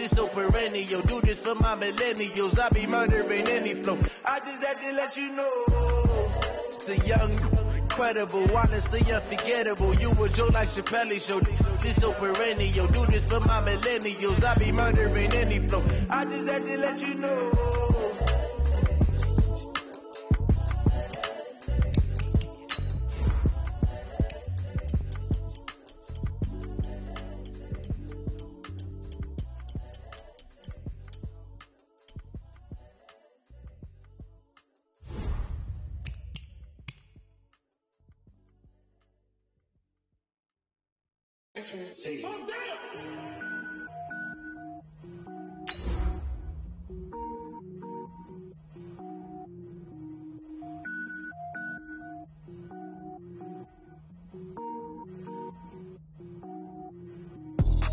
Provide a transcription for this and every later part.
This so perennial, do this for my millennials. I be murdering any flow. I just had to let you know. It's the young, incredible, honestly unforgettable. You a joke like Chappelle show. This so perennial, do this for my millennials. I be murdering any flow. I just had to let you know. See.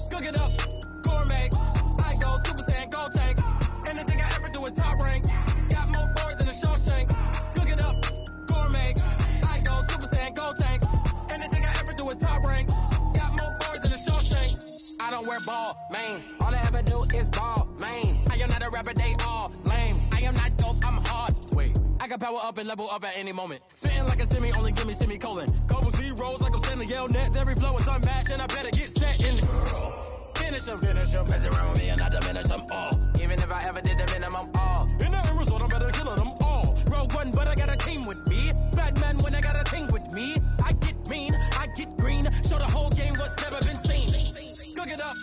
Cook it up, gourmet. I go Super Saiyan, gold tank. Anything I ever do is top rank. Got more boards than a Shawshank. Cook it up, gourmet. I go Super Saiyan, gold tank. Anything I ever do is top rank. I don't wear ball mains. All I ever do is ball main. I am not a rapper, they all lame. I am not dope, I'm hard. Wait, I can power up and level up at any moment. Spitting like a semi, only give me semicolon. Couple zeros like I'm sending yell nets. Every flow is unmatched and I better get set in. Finish them. Mess around with me and I diminish them all. Even if I ever did the minimum all. In the end result, I'm better killing them all. Rogue one, but I got a team with me. Batman when I got a team with me. I get mean, I get green. Show the whole game what's never been seen. Cook it up,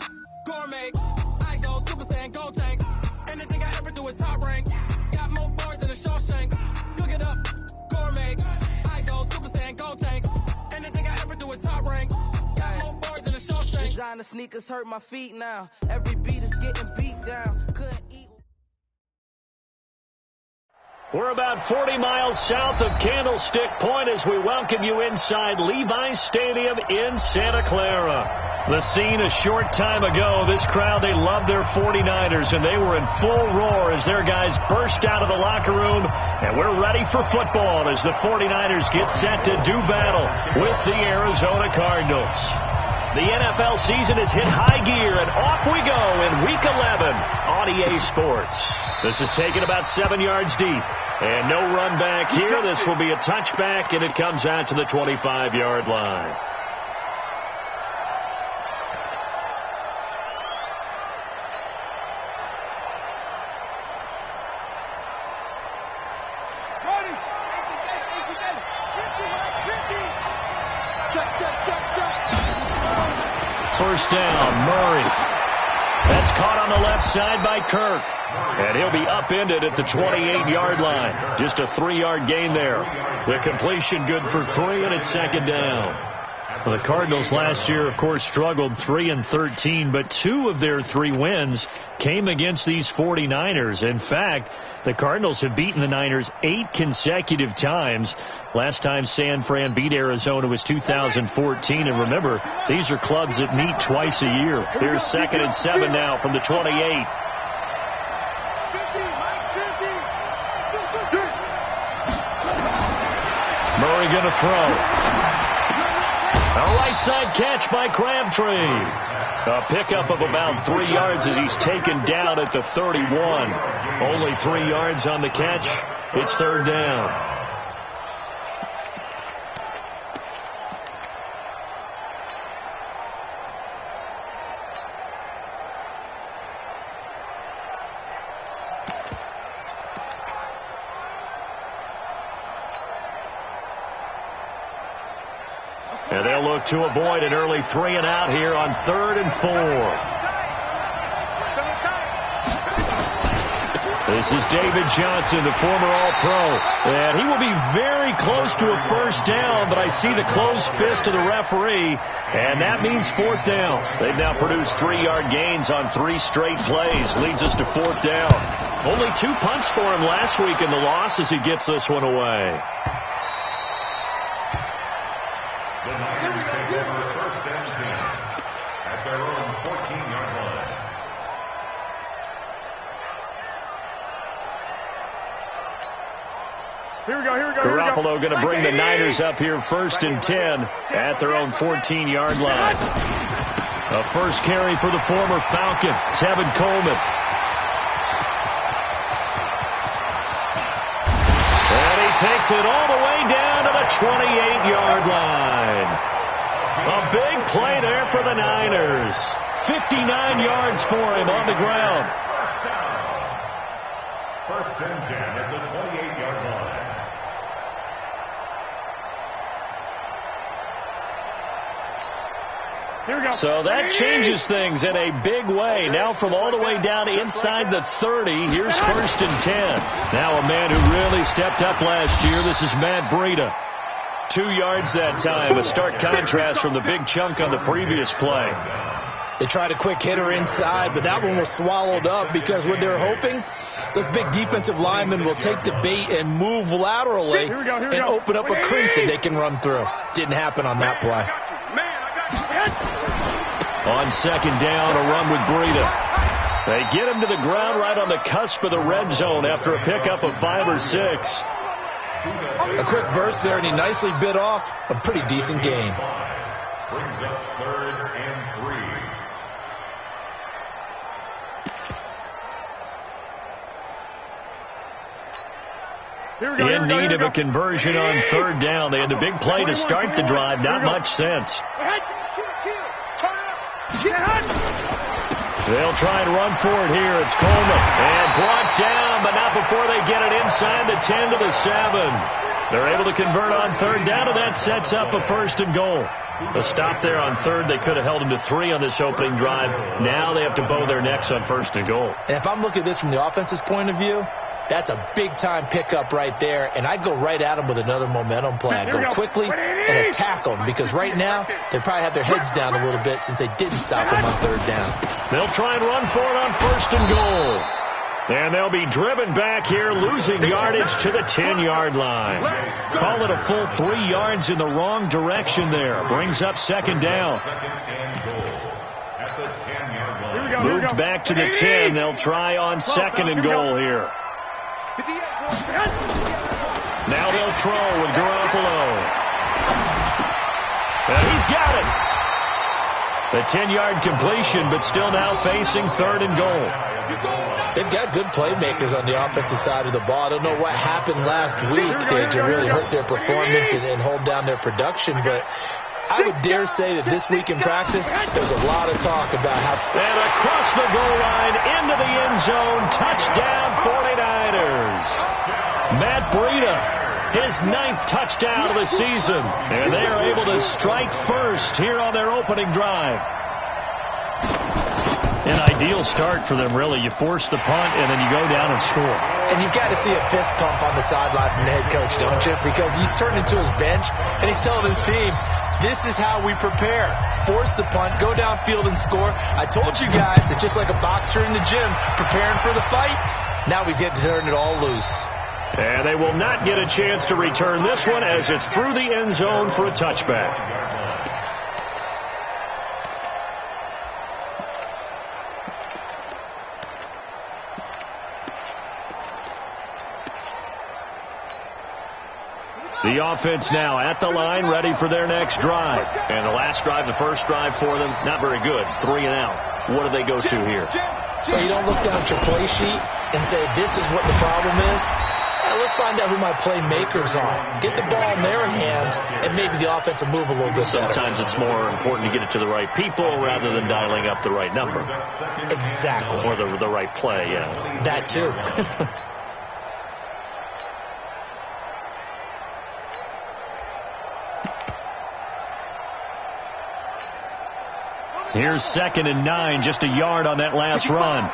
gourmet. I go Super Saiyan, gold tank. Anything I ever do is top rank. Got more boards than a Shawshank. Cook it up, gourmet. I go Super Saiyan, gold tank. Anything I ever do is top rank. Got more boards than a Shawshank. Designer sneakers hurt my feet now. Every beat is getting beat down. Couldn't eat. We're about 40 miles south of Candlestick Point as we welcome you inside Levi's Stadium in Santa Clara. The scene a short time ago, this crowd, they loved their 49ers, and they were in full roar as their guys burst out of the locker room. And we're ready for football as the 49ers get set to do battle with the Arizona Cardinals. The NFL season has hit high gear, and off we go in Week 11 on EA Sports. This is taken about 7 yards deep. And no run back here. This will be a touchback, and it comes out to the 25-yard line. First down, Murray. That's caught on the left side by Kirk. And he'll be upended at the 28-yard line. Just a 3-yard gain there. The completion good for 3, and it's second down. Well, the Cardinals last year, of course, struggled 3-13, but 2 of their 3 wins came against these 49ers. In fact, the Cardinals have beaten the Niners 8 consecutive times. Last time San Fran beat Arizona was 2014. And remember, these are clubs that meet twice a year. Here's 2nd and 7 now from the 28. Murray going to throw. A right side catch by Crabtree. A pickup of about 3 yards as he's taken down at the 31. Only 3 yards on the catch. It's third down. And they'll look to avoid an early 3 and out here on 3rd and 4. This is David Johnson, the former All-Pro. And he will be very close to a first down, but I see the closed fist of the referee, and that means 4th down. They've now produced 3-yard gains on 3 straight plays. Leads us to 4th down. Only 2 punts for him last week in the loss as he gets this one away. The Niners take over first and 10 at their own 14-yard line. Here we go. Garoppolo going to bring the Niners up here 1st and 10 at their own 14-yard line. A first carry for the former Falcon, Tevin Coleman. And he takes it all the way down to the 28-yard line. A big play there for the Niners. 59 yards for him on the ground. First and 10 at the 28-yard line. So that changes things in a big way. Now from all the way down inside the 30, here's first and 10. Now a man who really stepped up last year. This is Matt Breida. 2 yards that time. A stark contrast from the big chunk on the previous play. They tried a quick hitter inside, but that one was swallowed up because what they're hoping, those big defensive linemen will take the bait and move laterally and open up a crease that they can run through. Didn't happen on that play. On second down, a run with Breida. They get him to the ground right on the cusp of the red zone after a pickup of 5 or 6. A quick burst there, and he nicely bit off a pretty decent gain. Brings up 3rd and 3. In need of a conversion on 3rd down. They had the big play to start the drive. Not much sense. They'll try and run for it here. It's Coleman. And brought down, but not before they get it inside the 10 to the 7. They're able to convert on 3rd down, and that sets up a 1st and goal. A stop there on 3rd. They could have held them to 3 on this opening drive. Now they have to bow their necks on 1st and goal. And if I'm looking at this from the offense's point of view, that's a big-time pickup right there, and I'd go right at them with another momentum play. I'd go quickly and attack them, because right now they probably have their heads down a little bit since they didn't stop them on 3rd down. They'll try and run for it on 1st and goal. And they'll be driven back here, losing yardage to the 10-yard line. Call it a full 3 yards in the wrong direction there. Brings up 2nd down. Moved back to the 10. They'll try on 2nd and goal here. Now they'll throw with Garoppolo. And he's got it. The 10-yard completion, but still now facing 3rd and goal. They've got good playmakers on the offensive side of the ball. I don't know what happened last week to really hurt their performance and hold down their production, but I would dare say that this week in practice, there's a lot of talk about how... And across the goal line, into the end zone, touchdown 49ers. Matt Breida, his 9th touchdown of the season. And they are able to strike first here on their opening drive. An ideal start for them, really. You force the punt, and then you go down and score. And you've got to see a fist pump on the sideline from the head coach, don't you? Because he's turned into his bench, and he's telling his team, this is how we prepare. Force the punt, go downfield and score. I told you guys, it's just like a boxer in the gym preparing for the fight. Now we get to turn it all loose. And they will not get a chance to return this one as it's through the end zone for a touchback. The offense now at the line, ready for their next drive. And the last drive, the first drive for them, not very good. 3 and out. What do they go to here? Well, you don't look down at your play sheet and say, this is what the problem is. Let's find out who my playmakers are. Get the ball in their hands, and maybe the offense will move a little bit better. Sometimes it's more important to get it to the right people rather than dialing up the right number. Exactly. Or the right play, yeah. That too. Here's 2nd and 9, just a yard on that last run.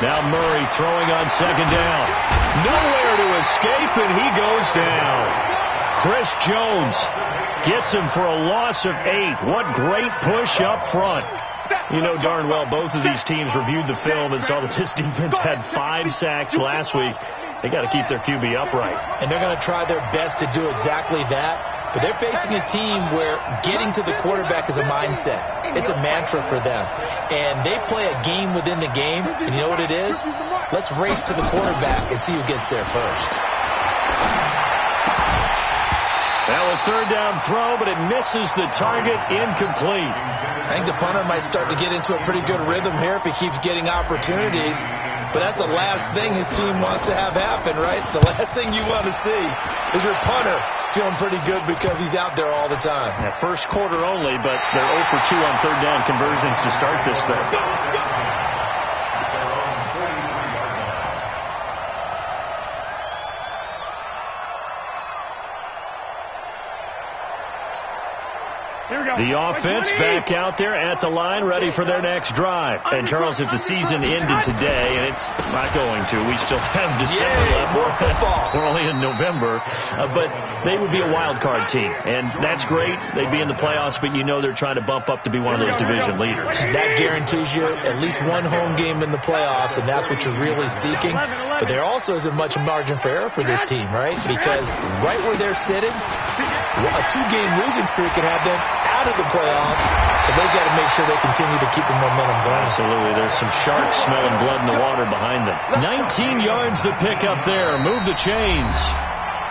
Now Murray throwing on 2nd down. Nowhere to escape, and he goes down. Chris Jones gets him for a loss of 8. What great push up front. You know darn well both of these teams reviewed the film and saw that this defense had 5 sacks last week. They got to keep their QB upright. And they're going to try their best to do exactly that. But they're facing a team where getting to the quarterback is a mindset. It's a mantra for them. And they play a game within the game. And you know what it is? Let's race to the quarterback and see who gets there first. Now a third down throw, but it misses the target, incomplete. I think the punter might start to get into a pretty good rhythm here if he keeps getting opportunities. But that's the last thing his team wants to have happen, right? The last thing you want to see is your punter feeling pretty good because he's out there all the time. Yeah, first quarter only, but they're 0 for 2 on third down conversions to start this thing. The offense back out there at the line, ready for their next drive. And, Charles, if the season ended today, and it's not going to, we still have December left. More football. We're only in November. But they would be a wild card team. And that's great. They'd be in the playoffs, but you know they're trying to bump up to be one of those division leaders. That guarantees you at least one home game in the playoffs, and that's what you're really seeking. But there also isn't much margin for error for this team, right? Because right where they're sitting, a 2-game losing streak could have them out of the playoffs, so they've got to make sure they continue to keep the momentum going. Absolutely. There's some sharks smelling blood in the water behind them. 19 yards to pick up there. Move the chains.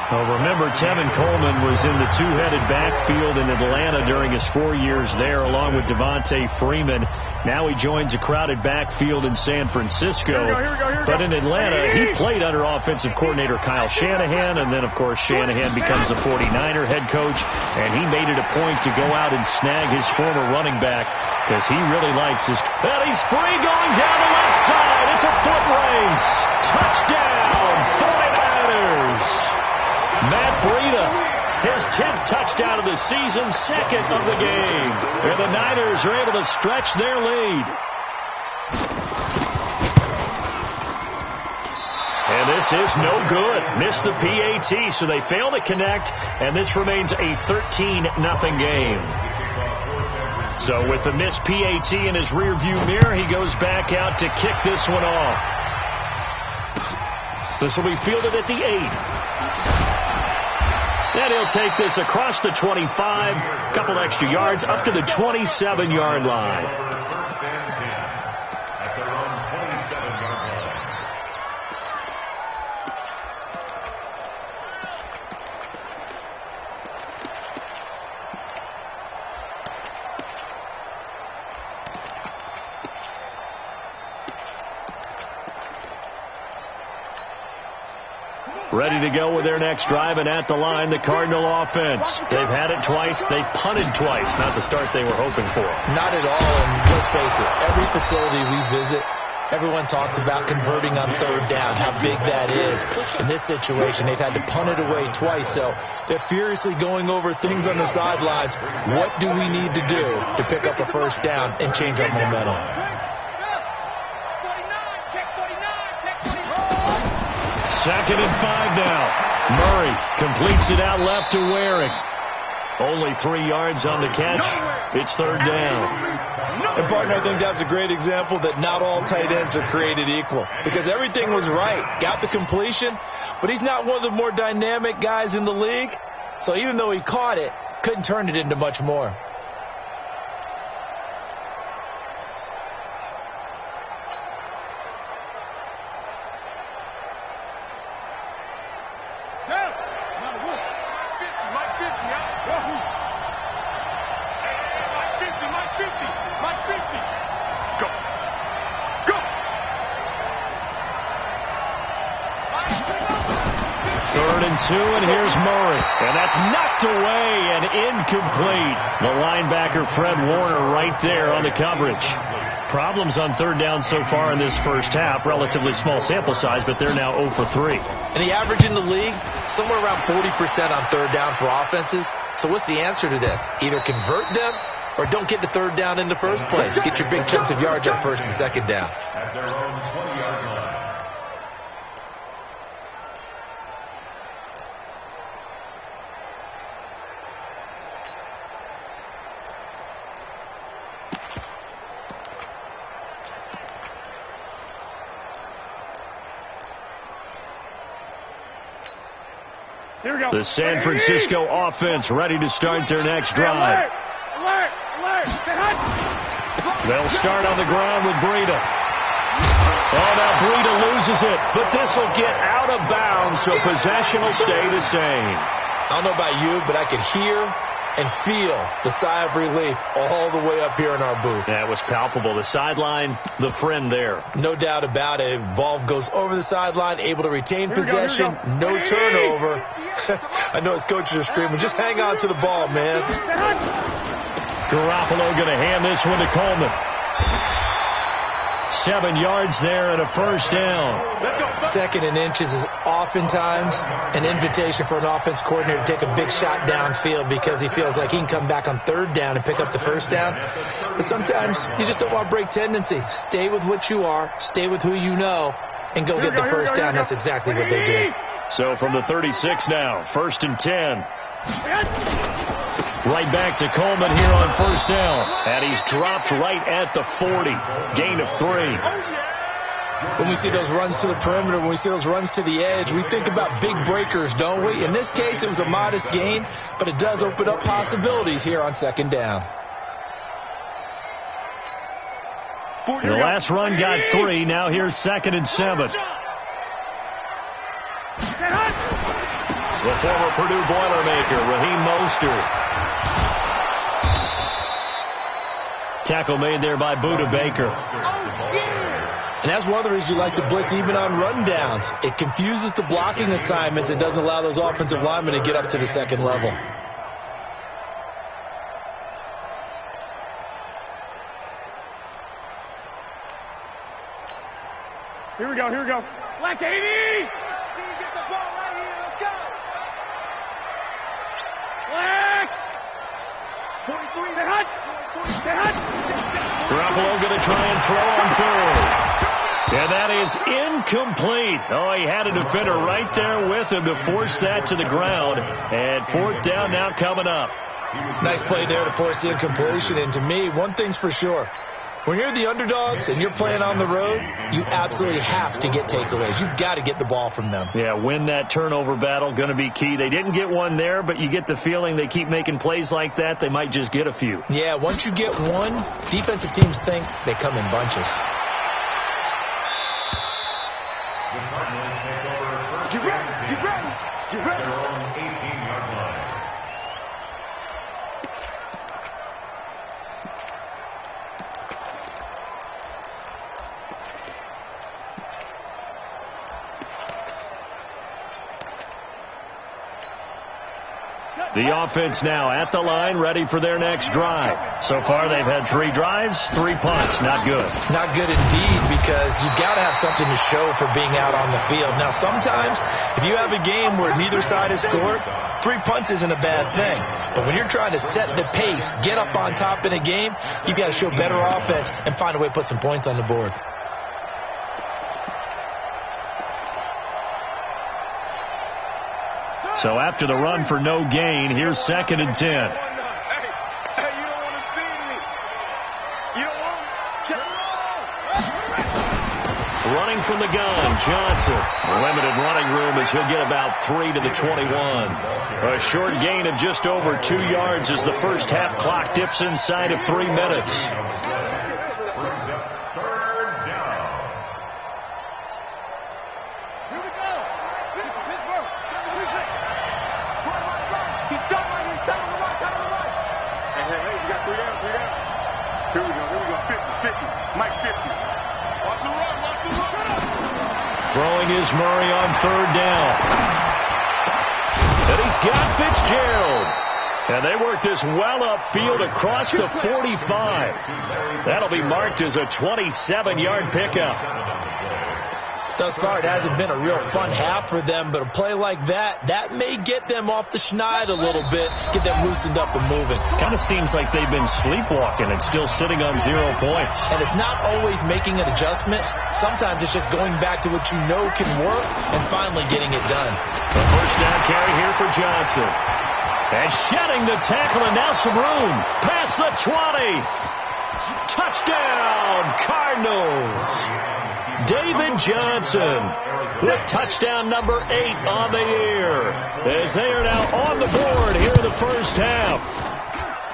Well, remember, Tevin Coleman was in the two-headed backfield in Atlanta during his 4 years there, along with Devontae Freeman. Now he joins a crowded backfield in San Francisco. Here we go. But in Atlanta, he played under offensive coordinator Kyle Shanahan, and then, of course, Shanahan becomes a 49er head coach, and he made it a point to go out and snag his former running back because he really likes his... And he's free going down the left side. It's a foot race. Touchdown, 49ers. Matt Breida, his 10th touchdown of the season, second of the game. And the Niners are able to stretch their lead. And this is no good. Missed the PAT, so they fail to connect, and this remains a 13-0 game. So with the missed PAT in his rearview mirror, he goes back out to kick this one off. This will be fielded at the 8. And he'll take this across the 25, a couple extra yards, up to the 27-yard line. First and 10 at their own 27-yard line. Ready to go with their next drive, and at the line, the Cardinal offense. They've had it twice. They've punted twice. Not the start they were hoping for. Not at all, and let's face it, every facility we visit, everyone talks about converting on third down, how big that is. In this situation, they've had to punt it away twice, so they're furiously going over things on the sidelines. What do we need to do to pick up a first down and change our momentum? Second and 5 now. Murray completes it out left to Waring. Only 3 yards on the catch. It's third down. And, partner, I think that's a great example that not all tight ends are created equal. Because everything was right. Got the completion, but he's not one of the more dynamic guys in the league. So even though he caught it, couldn't turn it into much more. And here's Murray. And that's knocked away and incomplete. The linebacker, Fred Warner, right there on the coverage. Problems on third down so far in this first half. Relatively small sample size, but they're now 0 for 3. And the average in the league, somewhere around 40% on third down for offenses. So what's the answer to this? Either convert them or don't get the third down in the first place. Get your big chunks of yards on first and second down. At their own 20-yard line. The San Francisco offense ready to start their next drive. They'll start on the ground with Breida. Oh, now Breida loses it, but this will get out of bounds, so possession will stay the same. I don't know about you, but I could hear and feel the sigh of relief all the way up here in our booth. That was palpable. The sideline, the friend there. No doubt about it. Ball goes over the sideline, able to retain possession, no turnover. I know his coaches are screaming, just hang on to the ball, man. Garoppolo going to hand this one to Coleman. 7 yards there and a first down. Second and inches is oftentimes an invitation for an offense coordinator to take a big shot downfield because he feels like he can come back on third down and pick up the first down. But sometimes you just don't want to break tendency. Stay with what you are, stay with who you know, and go get the first down. That's exactly what they did. So from the 36 now, 1st and 10. Right back to Coleman here on first down. And he's dropped right at the 40. Gain of 3. When we see those runs to the perimeter, when we see those runs to the edge, we think about big breakers, don't we? In this case, it was a modest gain, but it does open up possibilities here on second down. The last run got 3. Now here's 2nd and 7. The former Purdue Boilermaker, Raheem Mostert. Tackle made there by Buda Baker. And that's one of the reasons you like to blitz even on rundowns. It confuses the blocking assignments. It doesn't allow those offensive linemen to get up to the second level. Here we go. Black 80! Get the ball right here. Let's go. Black! 43. Stay hot. Garoppolo going to try and throw on third. And that is incomplete. Oh, he had a defender right there with him to force that to the ground. And 4th down now coming up. Nice play there to force the incompletion. And to me, one thing's for sure. When you're the underdogs and you're playing on the road, you absolutely have to get takeaways. You've got to get the ball from them. Yeah, win that turnover battle, going to be key. They didn't get one there, but you get the feeling they keep making plays like that, they might just get a few. Yeah, once you get one, defensive teams think they come in bunches. You ready? Their own 18-yard line. The offense now at the line, ready for their next drive. So far, they've had 3 drives, 3 punts. Not good. Not good indeed, because you've got to have something to show for being out on the field. Now, sometimes, if you have a game where neither side has scored, 3 punts isn't a bad thing. But when you're trying to set the pace, get up on top in a game, you've got to show better offense and find a way to put some points on the board. So after the run for no gain, here's 2nd and 10. Hey, you don't want to see me. You don't want to. Running from the gun, Johnson. Limited running room as he'll get about 3 to the 21. A short gain of just over 2 yards as the first half clock dips inside of 3 minutes. Throwing is Murray on 3rd down. And he's got Fitzgerald. And they work this well upfield across the 45. That'll be marked as a 27-yard pickup. Thus far, it hasn't been a real fun half for them, but a play like that may get them off the schneid a little bit, get them loosened up and moving. Kind of seems like they've been sleepwalking and still sitting on 0 points. And it's not always making an adjustment. Sometimes it's just going back to what you know can work and finally getting it done. The first down carry here for Johnson. And shedding the tackle, and now some room. Past the 20. Touchdown, Cardinals. David Johnson with touchdown number 8 on the year, as they are now on the board here in the first half.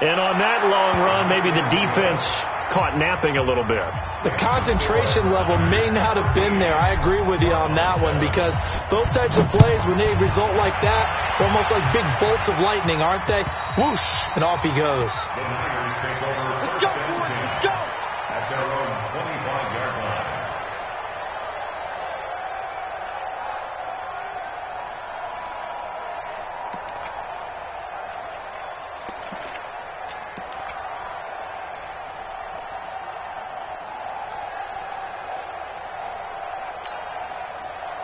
And on that long run, maybe the defense caught napping a little bit. The concentration level may not have been there. I agree with you on that one, because those types of plays, when they result like that, they're almost like big bolts of lightning, aren't they? Whoosh, and off he goes. Let's go, boys, let's go! At their own 25-yard line.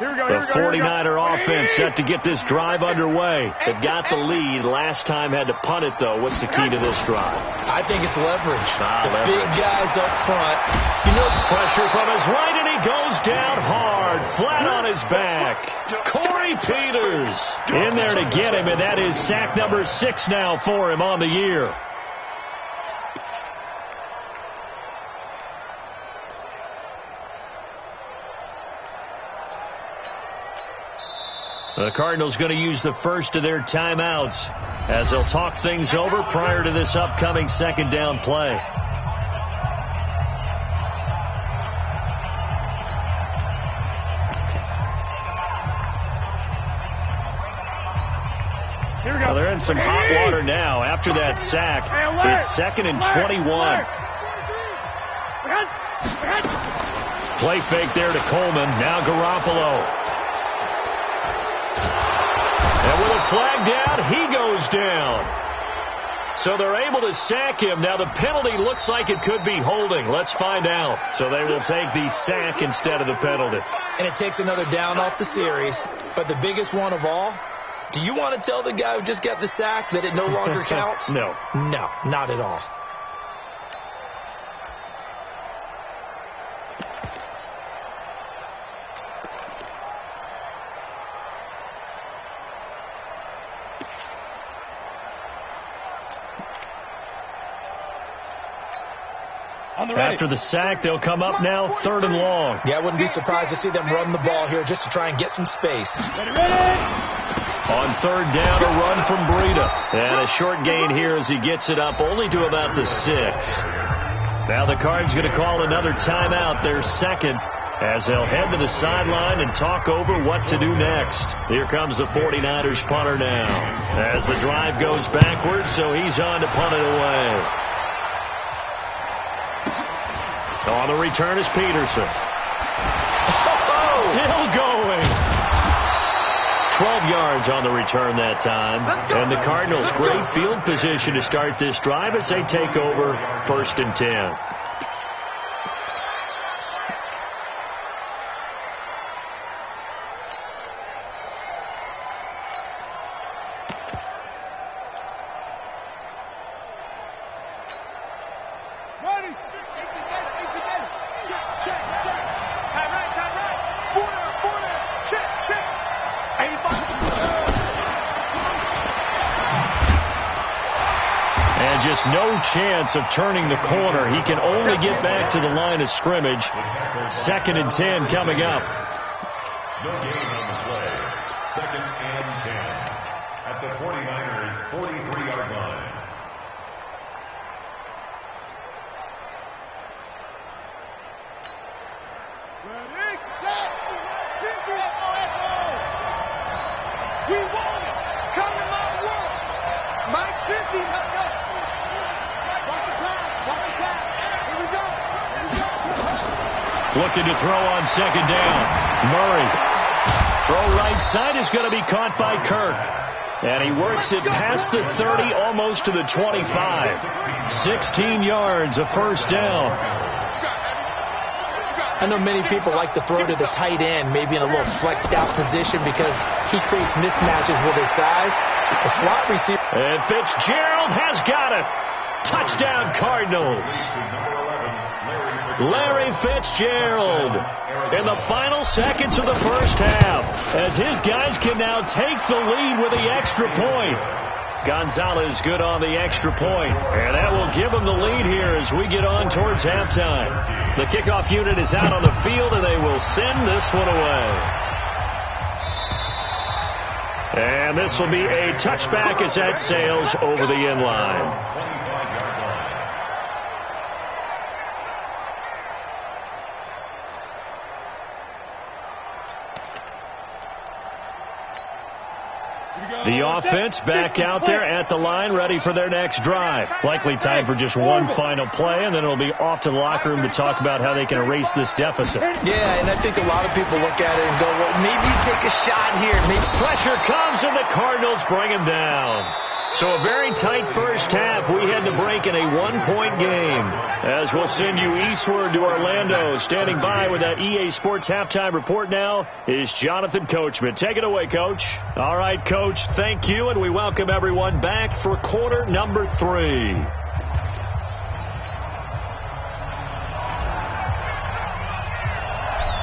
The 49er offense set to get this drive underway. They got the lead. Last time had to punt it, though. What's the key to this drive? I think it's leverage. Leverage. Big guys up front. You know, pressure from his right, and he goes down hard, flat on his back. Corey Peters in there to get him, and that is sack number 6 now for him on the year. The Cardinals going to use the first of their timeouts as they'll talk things over prior to this upcoming second down play. Here we go. Well, they're in some hot water now after that sack. It's 2nd and 21. Play fake there to Coleman. Now Garoppolo. And with a flag down, he goes down. So they're able to sack him. Now the penalty looks like it could be holding. Let's find out. So they will take the sack instead of the penalty. And it takes another down off the series. But the biggest one of all, do you want to tell the guy who just got the sack that it no longer counts? No. No, not at all. After the sack, they'll come up now 3rd and long. Yeah, I wouldn't be surprised to see them run the ball here just to try and get some space. On 3rd down, a run from Breida. And a short gain here as he gets it up only to about the 6. Now the Cards going to call another timeout, their second, as they'll head to the sideline and talk over what to do next. Here comes the 49ers punter now, as the drive goes backwards, so he's on to punt it away. On the return is Peterson. Still going. 12 yards on the return that time. And the Cardinals, great field position to start this drive as they take over 1st and 10. No chance of turning the corner. He can only get back to the line of scrimmage. 2nd and 10 coming up. No gain on the play. 2nd and 10 at the 49ers' 43-yard line. We want it. Come to my world. Mike Cincy, let's go. Watch the pass. Watch the pass. Here we go. Here we go. Looking to throw on 2nd down. Murray. Throw right side is going to be caught by Kirk. And he works it past the 30, almost to the 25. 16 yards, a 1st down. I know many people like to throw to the tight end, maybe in a little flexed out position because he creates mismatches with his size. The slot receiver. And Fitzgerald has got it. Touchdown Cardinals. Larry Fitzgerald in the final seconds of the first half as his guys can now take the lead with the extra point. Gonzalez good on the extra point. And that will give them the lead here as we get on towards halftime. The kickoff unit is out on the field, and they will send this one away. And this will be a touchback as that sails over the end line. The offense back out there at the line, ready for their next drive. Likely time for just one final play, and then it'll be off to the locker room to talk about how they can erase this deficit. Yeah, and I think a lot of people look at it and go, well, maybe take a shot here. Maybe. Pressure comes, and the Cardinals bring him down. So a very tight first half. We had to break in a one-point game. As we'll send you eastward to Orlando. Standing by with that EA Sports halftime report now is Jonathan Coachman. Take it away, Coach. All right, Coach, thank you, and we welcome everyone back for quarter number 3.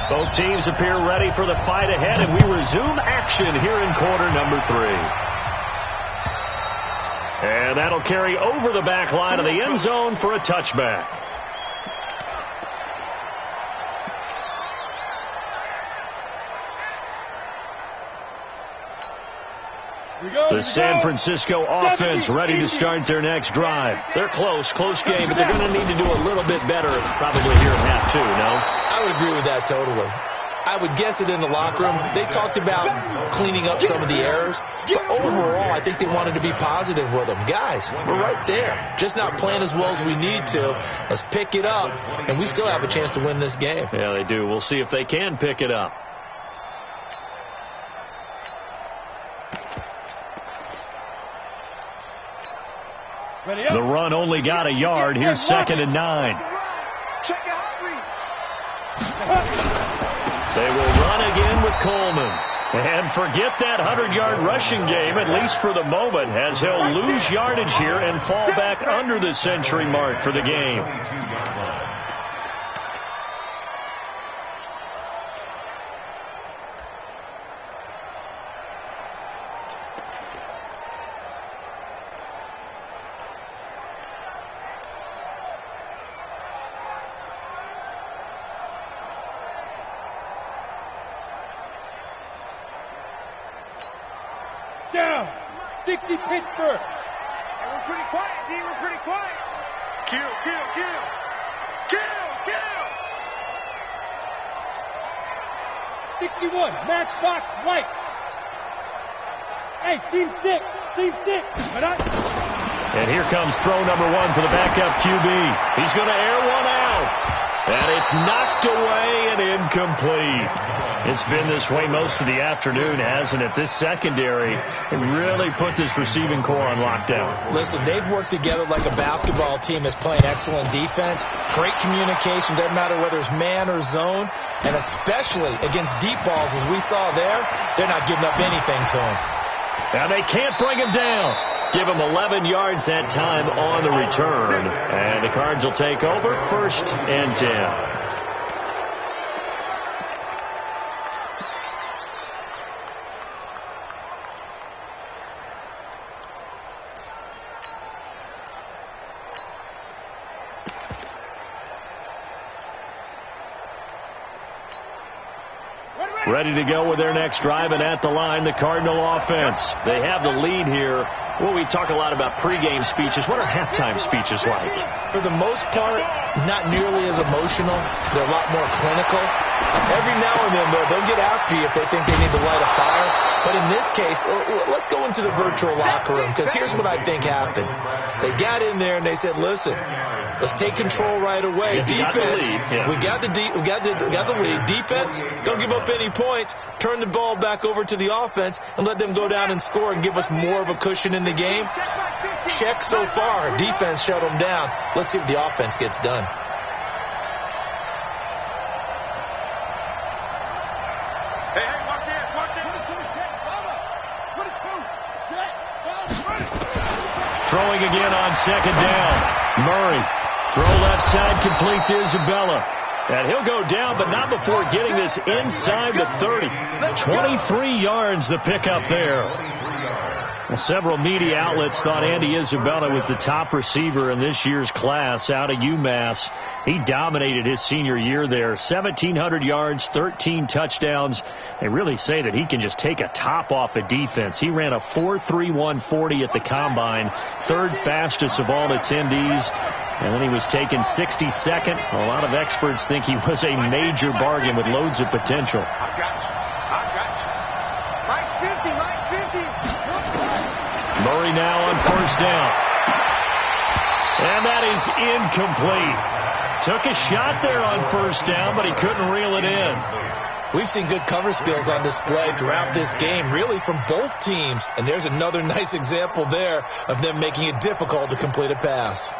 Both teams appear ready for the fight ahead, and we resume action here in quarter number 3. And that'll carry over the back line of the end zone for a touchback. The San Francisco offense ready to start their next drive. They're close game, but they're going to need to do a little bit better probably here in half 2, no? I would agree with that totally. I would guess it in the locker room. They talked about cleaning up some of the errors, but overall, I think they wanted to be positive with them. Guys, we're right there. Just not playing as well as we need to. Let's pick it up, and we still have a chance to win this game. Yeah, they do. We'll see if they can pick it up. The run only got a yard. Here's 2nd and 9. Check your heart rate. They will run again with Coleman. And forget that 100-yard rushing game, at least for the moment, as he'll lose yardage here and fall back under the century mark for the game. Down. 60 Pittsburgh. And we're pretty quiet, D. We're pretty quiet. Kill. 61. Matchbox lights. Hey, seam 6. And here comes throw number 1 for the backup QB. He's going to air one out. And it's knocked away and incomplete. It's been this way most of the afternoon, hasn't it? This secondary really put this receiving core on lockdown. Listen, they've worked together like a basketball team that's playing excellent defense. Great communication, doesn't matter whether it's man or zone. And especially against deep balls, as we saw there, they're not giving up anything to him. Now they can't bring him down. Give him 11 yards that time on the return. And the Cards will take over 1st and 10. Ready to go with their next drive, and at the line, the Cardinal offense. They have the lead here. Well, we talk a lot about pregame speeches. What are halftime speeches like? For the most part, not nearly as emotional. They're a lot more clinical. Every now and then, though, they'll get after you if they think they need to light a fire. But in this case, let's go into the virtual locker room, because here's what I think happened. They got in there and they said, listen, let's take control right away. Defense, we got the lead. Defense, don't give up any points. Turn the ball back over to the offense and let them go down and score and give us more of a cushion in the game. Check so far. Defense shut them down. Let's see what the offense gets done. Throwing again on 2nd down. Murray. Throw left side, completes Isabella. And he'll go down, but not before getting this inside the 30. 23 yards the pickup there. Well, several media outlets thought Andy Isabella was the top receiver in this year's class out of UMass. He dominated his senior year there. 1,700 yards, 13 touchdowns. They really say that he can just take a top off a defense. He ran a 4.31 40 at the Combine, third fastest of all attendees. And then he was taken 62nd. A lot of experts think he was a major bargain with loads of potential. I got you. Mike's 50. Murray now on first down. And that is incomplete. Took a shot there on first down, but he couldn't reel it in. We've seen good cover skills on display throughout this game, really from both teams. And there's another nice example there of them making it difficult to complete a pass.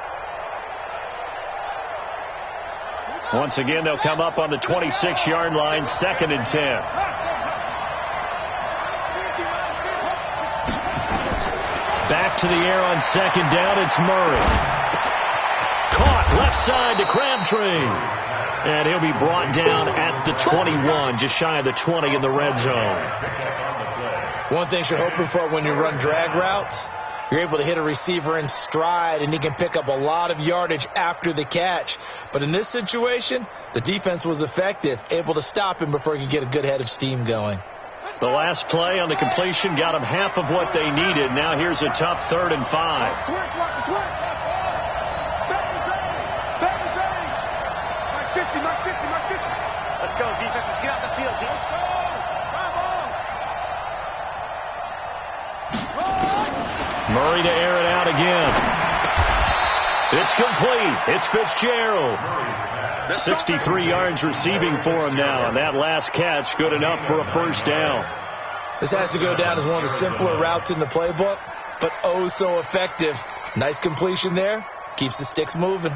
Once again, they'll come up on the 26-yard line, 2nd and 10. Back to the air on 2nd down, it's Murray. Caught left side to Crabtree. And he'll be brought down at the 21, just shy of the 20 in the red zone. One thing you're hoping for when you run drag routes, you're able to hit a receiver in stride, and he can pick up a lot of yardage after the catch. But in this situation, the defense was effective, able to stop him before he could get a good head of steam going. The last play on the completion got them half of what they needed. Now here's a tough 3rd and 5. Let's go, defense. Let's get out the field. Let's go. Murray to air it out again. It's complete. It's Fitzgerald. 63 yards receiving for him now, and that last catch good enough for a first down. This has to go down as one of the simpler routes in the playbook, but oh so effective. Nice completion there. Keeps the sticks moving.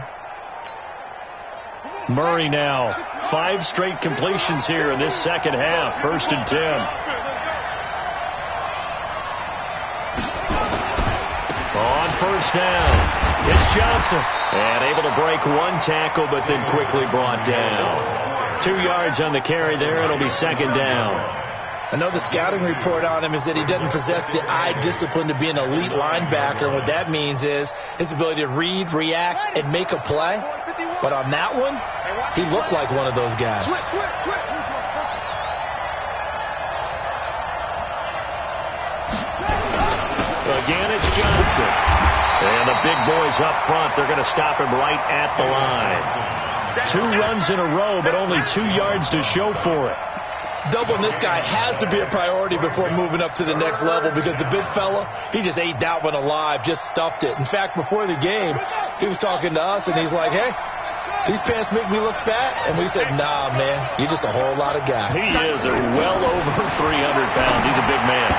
Murray now. 5 straight completions here in this second half. 1st and 10. On first down, it's Johnson. And able to break one tackle, but then quickly brought down. 2 yards on the carry there. It'll be 2nd down. I know the scouting report on him is that he doesn't possess the eye discipline to be an elite linebacker. And what that means is his ability to read, react, and make a play. But on that one, he looked like one of those guys. Again, it's Johnson. And the big boys up front, they're going to stop him right at the line. 2 runs in a row, but only 2 yards to show for it. Doubling this guy has to be a priority before moving up to the next level, because the big fella, he just ate that one alive, just stuffed it. In fact, before the game, he was talking to us, and he's like, hey, these pants make me look fat. And we said, nah, man, you're just a whole lot of guy. He is well over 300 pounds. He's a big man.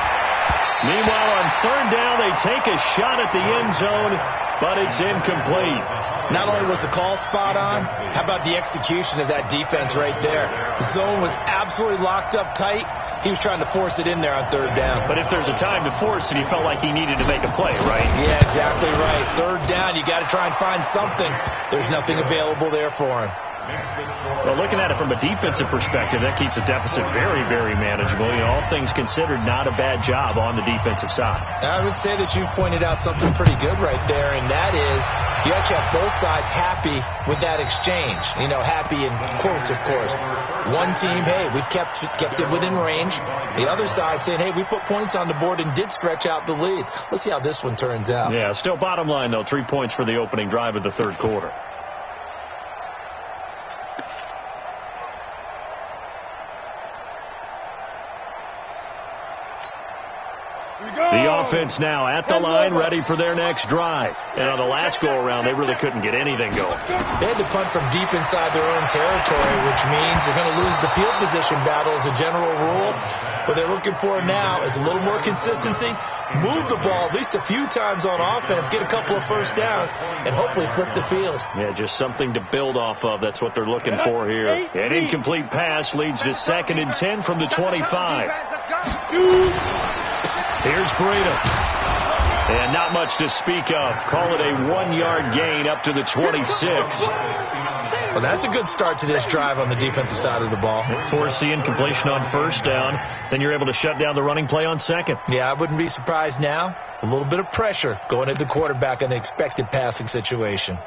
Meanwhile, on 3rd down, they take a shot at the end zone, but it's incomplete. Not only was the call spot on, how about the execution of that defense right there? The zone was absolutely locked up tight. He was trying to force it in there on 3rd down. But if there's a time to force it, he felt like he needed to make a play, right? Yeah, exactly right. 3rd down, you got to try and find something. There's nothing available there for him. Well, looking at it from a defensive perspective, that keeps the deficit very, very manageable. You know, all things considered, not a bad job on the defensive side. I would say that you pointed out something pretty good right there, and that is you actually have both sides happy with that exchange. You know, happy in quotes, of course. One team, hey, we've kept it within range. The other side saying, hey, we put points on the board and did stretch out the lead. Let's see how this one turns out. Yeah, still bottom line, though, 3 points for the opening drive of the 3rd quarter. The offense now at the line, ready for their next drive. And on the last go-around, they really couldn't get anything going. They had to punt from deep inside their own territory, which means they're going to lose the field position battle as a general rule. What they're looking for now is a little more consistency, move the ball at least a few times on offense, get a couple of first downs, and hopefully flip the field. Yeah, just something to build off of. That's what they're looking for here. An incomplete pass leads to 2nd and 10 from the 25. Here's Breida. And not much to speak of. Call it a 1-yard gain up to the 26. Well, that's a good start to this drive on the defensive side of the ball. Force the incompletion on first down. Then you're able to shut down the running play on second. Yeah, I wouldn't be surprised now. A little bit of pressure going at the quarterback in an expected passing situation.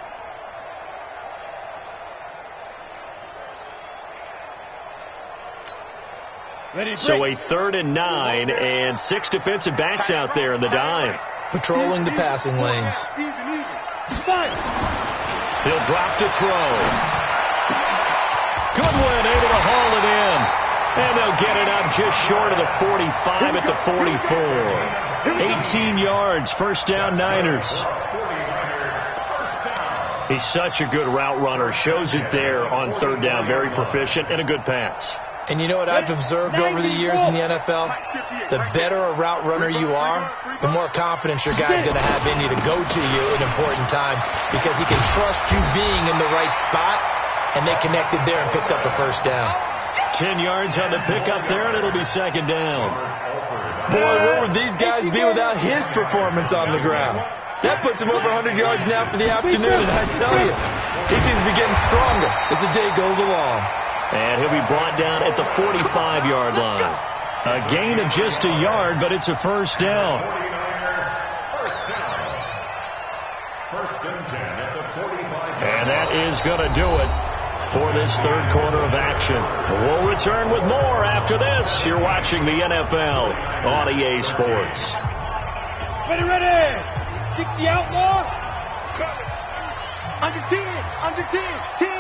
So a 3rd and 9 and 6 defensive backs out there in the dime. Patrolling the passing lanes. He'll drop to throw. Goodwin able to haul it in. And they'll get it up just short of the 45 at the 44. 18 yards, first down Niners. He's such a good route runner. Shows it there on 3rd down. Very proficient and a good pass. And you know what I've observed over the years in the NFL? The better a route runner you are, the more confidence your guy's going to have in you to go to you in important times because he can trust you being in the right spot, and they connected there and picked up a first down. 10 yards on the pickup there, and it'll be 2nd down. Boy, where would these guys be without his performance on the ground? That puts him over 100 yards now for the afternoon, and I tell you, he seems to be getting stronger as the day goes along. And he'll be brought down at the 45-yard line. A gain of just a yard, but it's a first down. And that is going to do it for this 3rd quarter of action. We'll return with more after this. You're watching the NFL on EA Sports. Ready. 60 outlaw. Under 10. 10.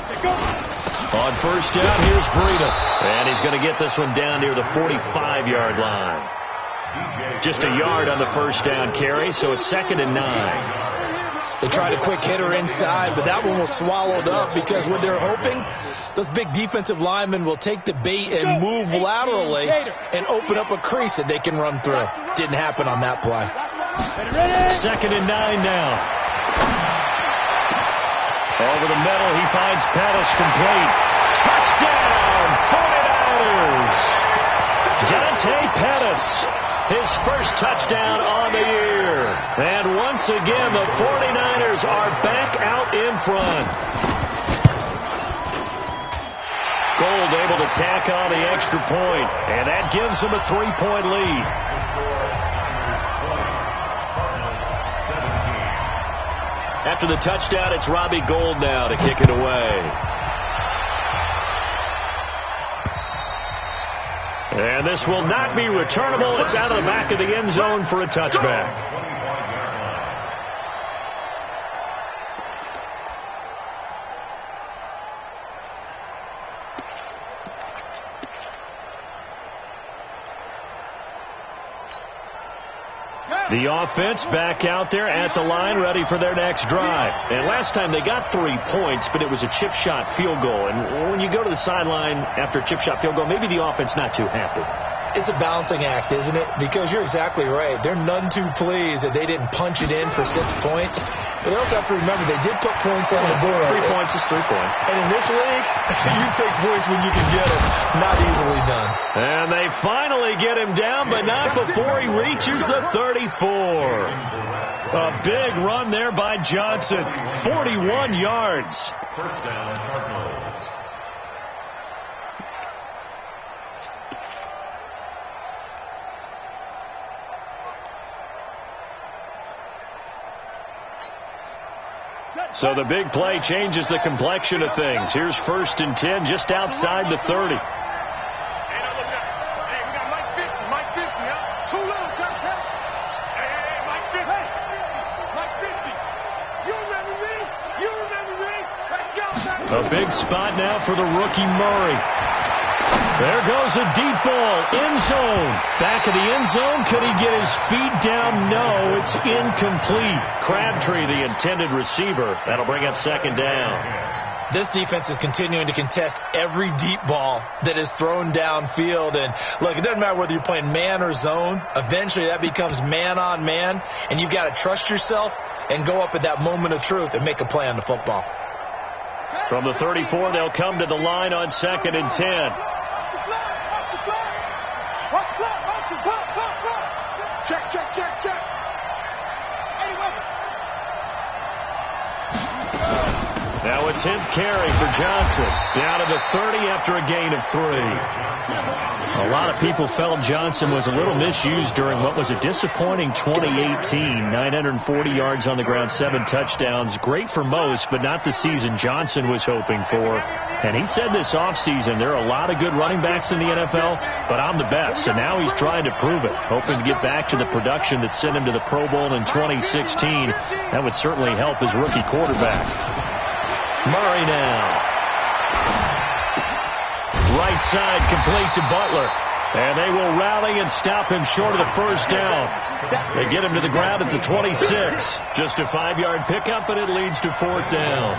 Let's go. On first down, here's Breida. And he's going to get this one down near the 45-yard line. Just a yard on the first down carry, so it's 2nd and 9. They tried a quick hitter inside, but that one was swallowed up because what they're hoping, those big defensive linemen will take the bait and move laterally and open up a crease that they can run through. Didn't happen on that play. 2nd and 9 now. Over the middle, he finds Pettis complete. Touchdown, 49ers! Dante Pettis, his first touchdown on the year. And once again, the 49ers are back out in front. Gold able to tack on the extra point, and that gives them a 3-point lead. After the touchdown, it's Robbie Gould now to kick it away. And this will not be returnable. It's out of the back of the end zone for a touchback. The offense back out there at the line, ready for their next drive. And last time they got 3 points, but it was a chip shot field goal. And when you go to the sideline after a chip shot field goal, maybe the offense not too happy. It's a balancing act, isn't it? Because you're exactly right. They're none too pleased that they didn't punch it in for 6 points. But they also have to remember they did put points on the board. 3 points is 3 points. And in this league, you take points when you can get them. Not easily done. And they finally get him down, but not before he reaches the 34. A big run there by Johnson. 41 yards. First down, Cardinals. So the big play changes the complexion of things. Here's 1st and 10 just outside the 30. A big spot now for the rookie Murray. There goes a deep ball, end zone. Back of the end zone, could he get his feet down? No, it's incomplete. Crabtree, the intended receiver. That'll bring up 2nd down. This defense is continuing to contest every deep ball that is thrown downfield. And look, it doesn't matter whether you're playing man or zone. Eventually that becomes man on man, and you've got to trust yourself and go up at that moment of truth and make a play on the football. From the 34, they'll come to the line on 2nd and 10. Check. Now a 10th carry for Johnson. Down to the 30 after a gain of 3. A lot of people felt Johnson was a little misused during what was a disappointing 2018. 940 yards on the ground, 7 touchdowns. Great for most, but not the season Johnson was hoping for. And he said this offseason, there are a lot of good running backs in the NFL, but I'm the best. And now he's trying to prove it, hoping to get back to the production that sent him to the Pro Bowl in 2016. That would certainly help his rookie quarterback. Murray now. Right side complete to Butler. And they will rally and stop him short of the first down. They get him to the ground at the 26. Just a 5-yard pickup, and it leads to 4th down.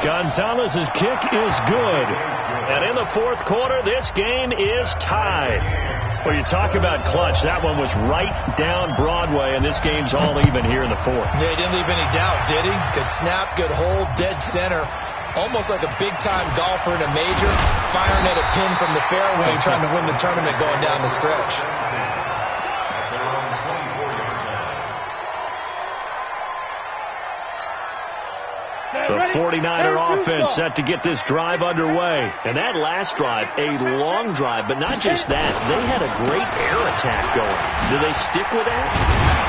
Gonzalez's kick is good. And in the 4th quarter, this game is tied. Well, you talk about clutch. That one was right down Broadway, and this game's all even here in the 4th. Yeah, he didn't leave any doubt, did he? Good snap, good hold, dead center. Almost like a big-time golfer in a major, firing at a pin from the fairway, trying to win the tournament going down the stretch. The 49er offense set to get this drive underway. And that last drive, a long drive, but not just that. They had a great air attack going. Do they stick with that?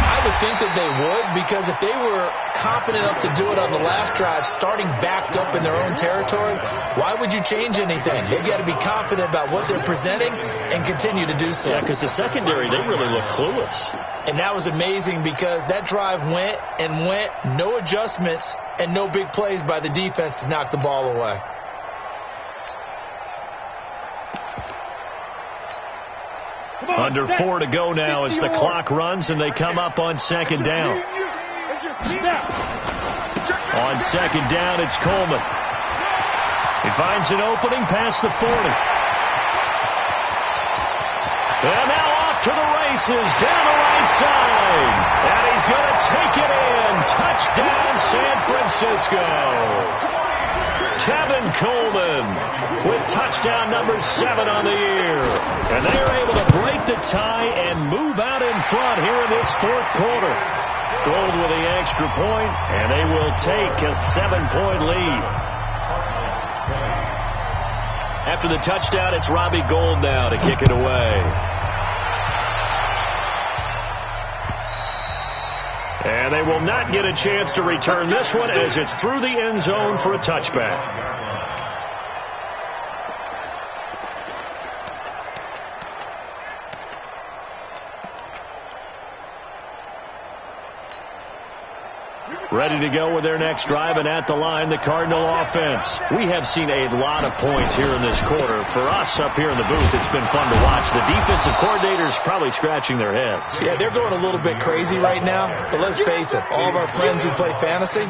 I would think that they would, because if they were confident enough to do it on the last drive, starting backed up in their own territory, why would you change anything? They've got to be confident about what they're presenting and continue to do so. Yeah, because the secondary, they really look clueless. And that was amazing because that drive went and went, no adjustments, and no big plays by the defense to knock the ball away. Under 4 to go now as the clock runs, and they come up on 2nd down. On 2nd down, it's Coleman. He finds an opening past the 40. And now off to the races, down the right side. And he's going to take it in. Touchdown, San Francisco. Tevin Coleman with touchdown number 7 on the year. And they are able to break the tie and move out in front here in this 4th quarter. Gold with the extra point, and they will take a 7-point lead. After the touchdown, it's Robbie Gould now to kick it away. And they will not get a chance to return this one as it's through the end zone for a touchback. Ready to go with their next drive, and at the line, the Cardinal offense. We have seen a lot of points here in this quarter. For us up here in the booth, it's been fun to watch. The defensive coordinators probably scratching their heads. Yeah, they're going a little bit crazy right now, but let's face it, all of our friends who play fantasy,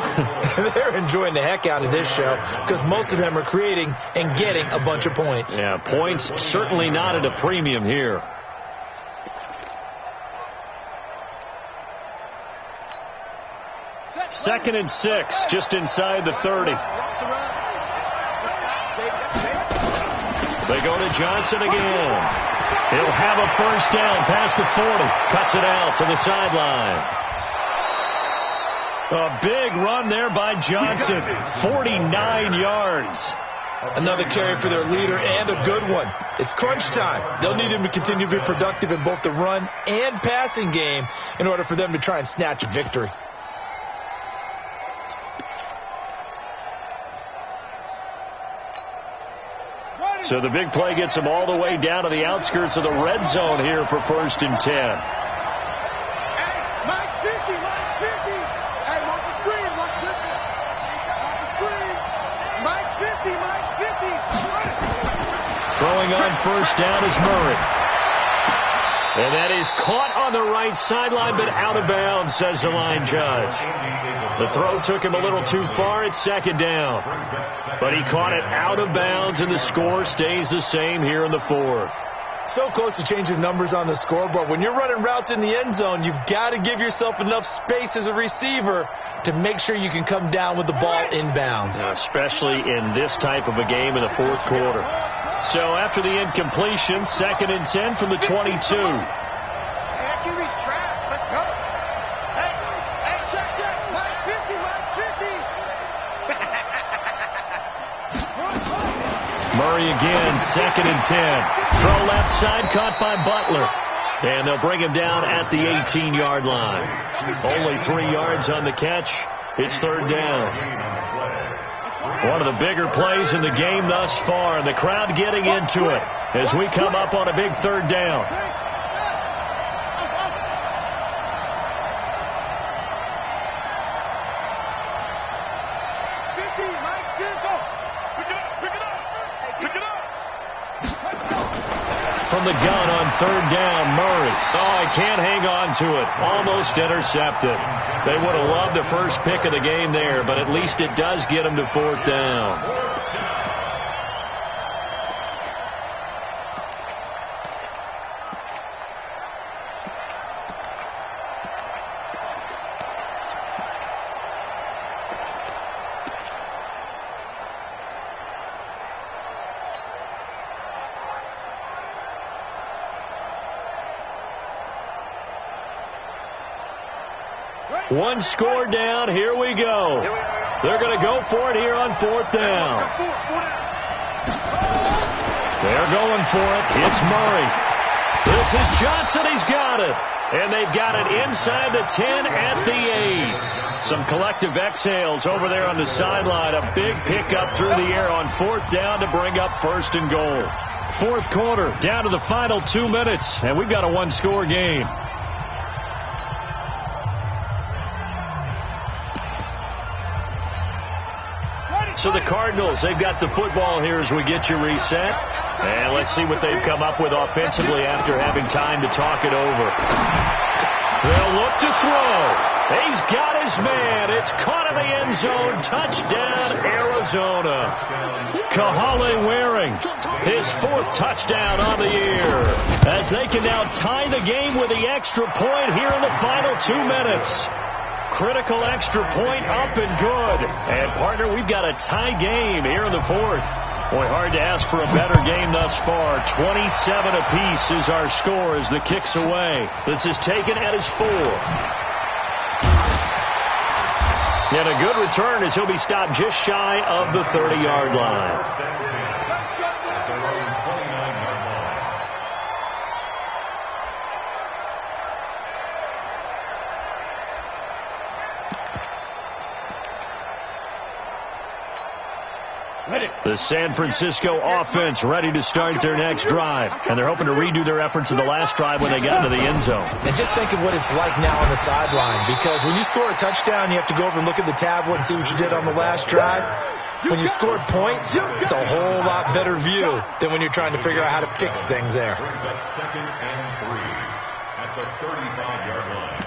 they're enjoying the heck out of this show because most of them are creating and getting a bunch of points. Yeah, points certainly not at a premium here. Second and 6, just inside the 30. They go to Johnson again. He'll have a first down past the 40. Cuts it out to the sideline. A big run there by Johnson. 49 yards. Another carry for their leader, and a good one. It's crunch time. They'll need him to continue to be productive in both the run and passing game in order for them to try and snatch a victory. So the big play gets them all the way down to the outskirts of the red zone here for 1st and 10. Hey, Mike's 50, Mike's 50. Hey, watch the screen, watch the screen. Mike's 50, Mike's 50. Throwing on first down is Murray. And that is caught on the right sideline, but out of bounds, says the line judge. The throw took him a little too far at 2nd down. But he caught it out of bounds, and the score stays the same here in the 4th. So close to changing numbers on the scoreboard. When you're running routes in the end zone, you've got to give yourself enough space as a receiver to make sure you can come down with the ball inbounds. Especially in this type of a game in the 4th quarter. So after the incompletion, 2nd and 10 from the 22. Hey, that QB's trapped. Let's go. Hey, check. Line 50, line 50. Murray again, 2nd and 10. Throw left side, caught by Butler. And they'll bring him down at the 18-yard line. Only 3 yards on the catch. It's 3rd down. One of the bigger plays in the game thus far. The crowd getting into it as we come up on a big 3rd down. From the gun on 3rd down, Murray. Oh, he can't hang on to it. Almost intercepted. They would have loved the first pick of the game there, but at least it does get him to 4th down. One score down. Here we go. They're going to go for it here on 4th down. They're going for it. It's Murray. This is Johnson. He's got it. And they've got it inside the 10 at the 8. Some collective exhales over there on the sideline. A big pickup through the air on 4th down to bring up 1st and goal. 4th quarter, down to the final 2 minutes. And we've got a one-score game. So the Cardinals, they've got the football here as we get you reset. And let's see what they've come up with offensively after having time to talk it over. They'll look to throw. He's got his man. It's caught in the end zone. Touchdown, Arizona. Kahale his 4th touchdown on the year. As they can now tie the game with the extra point here in the final 2 minutes. Critical extra point up and good. And, partner, we've got a tie game here in the 4th. Boy, hard to ask for a better game thus far. 27 apiece is our score as the kick's away. This is taken at his 4. And a good return as he'll be stopped just shy of the 30-yard line. The San Francisco offense ready to start their next drive. And they're hoping to redo their efforts in the last drive when they got into the end zone. And just think of what it's like now on the sideline. Because when you score a touchdown, you have to go over and look at the tablet and see what you did on the last drive. When you score points, it's a whole lot better view than when you're trying to figure out how to fix things there. Brings up 2nd and 3 at the 35-yard line.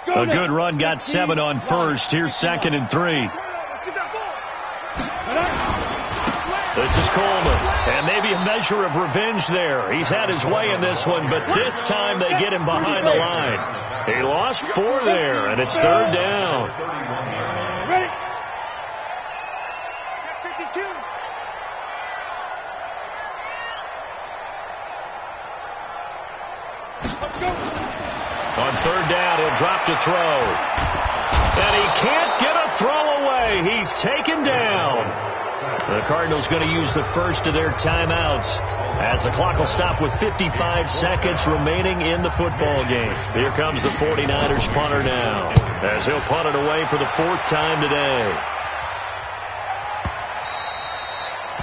A good run got 7 on 1st. Here's 2nd and 3. This is Coleman. And maybe a measure of revenge there. He's had his way in this one, but this time they get him behind the line. He lost 4 there, and it's 3rd down. Ready? 52. Let's go. On 3rd down, he'll drop to throw. And he can't get a throw away. He's taken down. The Cardinals going to use the first of their timeouts as the clock will stop with 55 seconds remaining in the football game. Here comes the 49ers punter now as he'll punt it away for the 4th time today.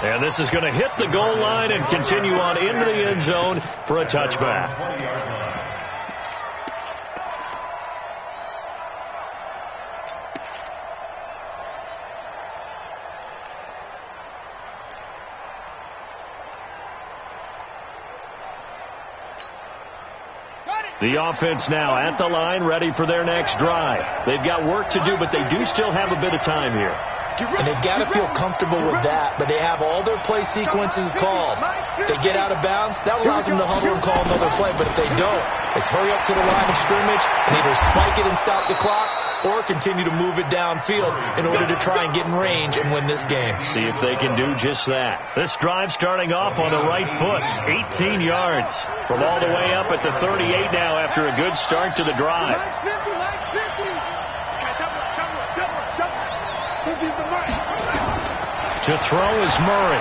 And this is going to hit the goal line and continue on into the end zone for a touchback. The offense now at the line, ready for their next drive. They've got work to do, but they do still have a bit of time here. And they've got to feel comfortable with that, but they have all their play sequences called. They get out of bounds, that allows them to huddle and call another play. But if they don't, it's hurry up to the line of scrimmage and either spike it and stop the clock or continue to move it downfield in order to try and get in range and win this game. See if they can do just that. This drive starting off on the right foot, 18 yards from all the way up at the 38 now after a good start to the drive. To throw is Murray.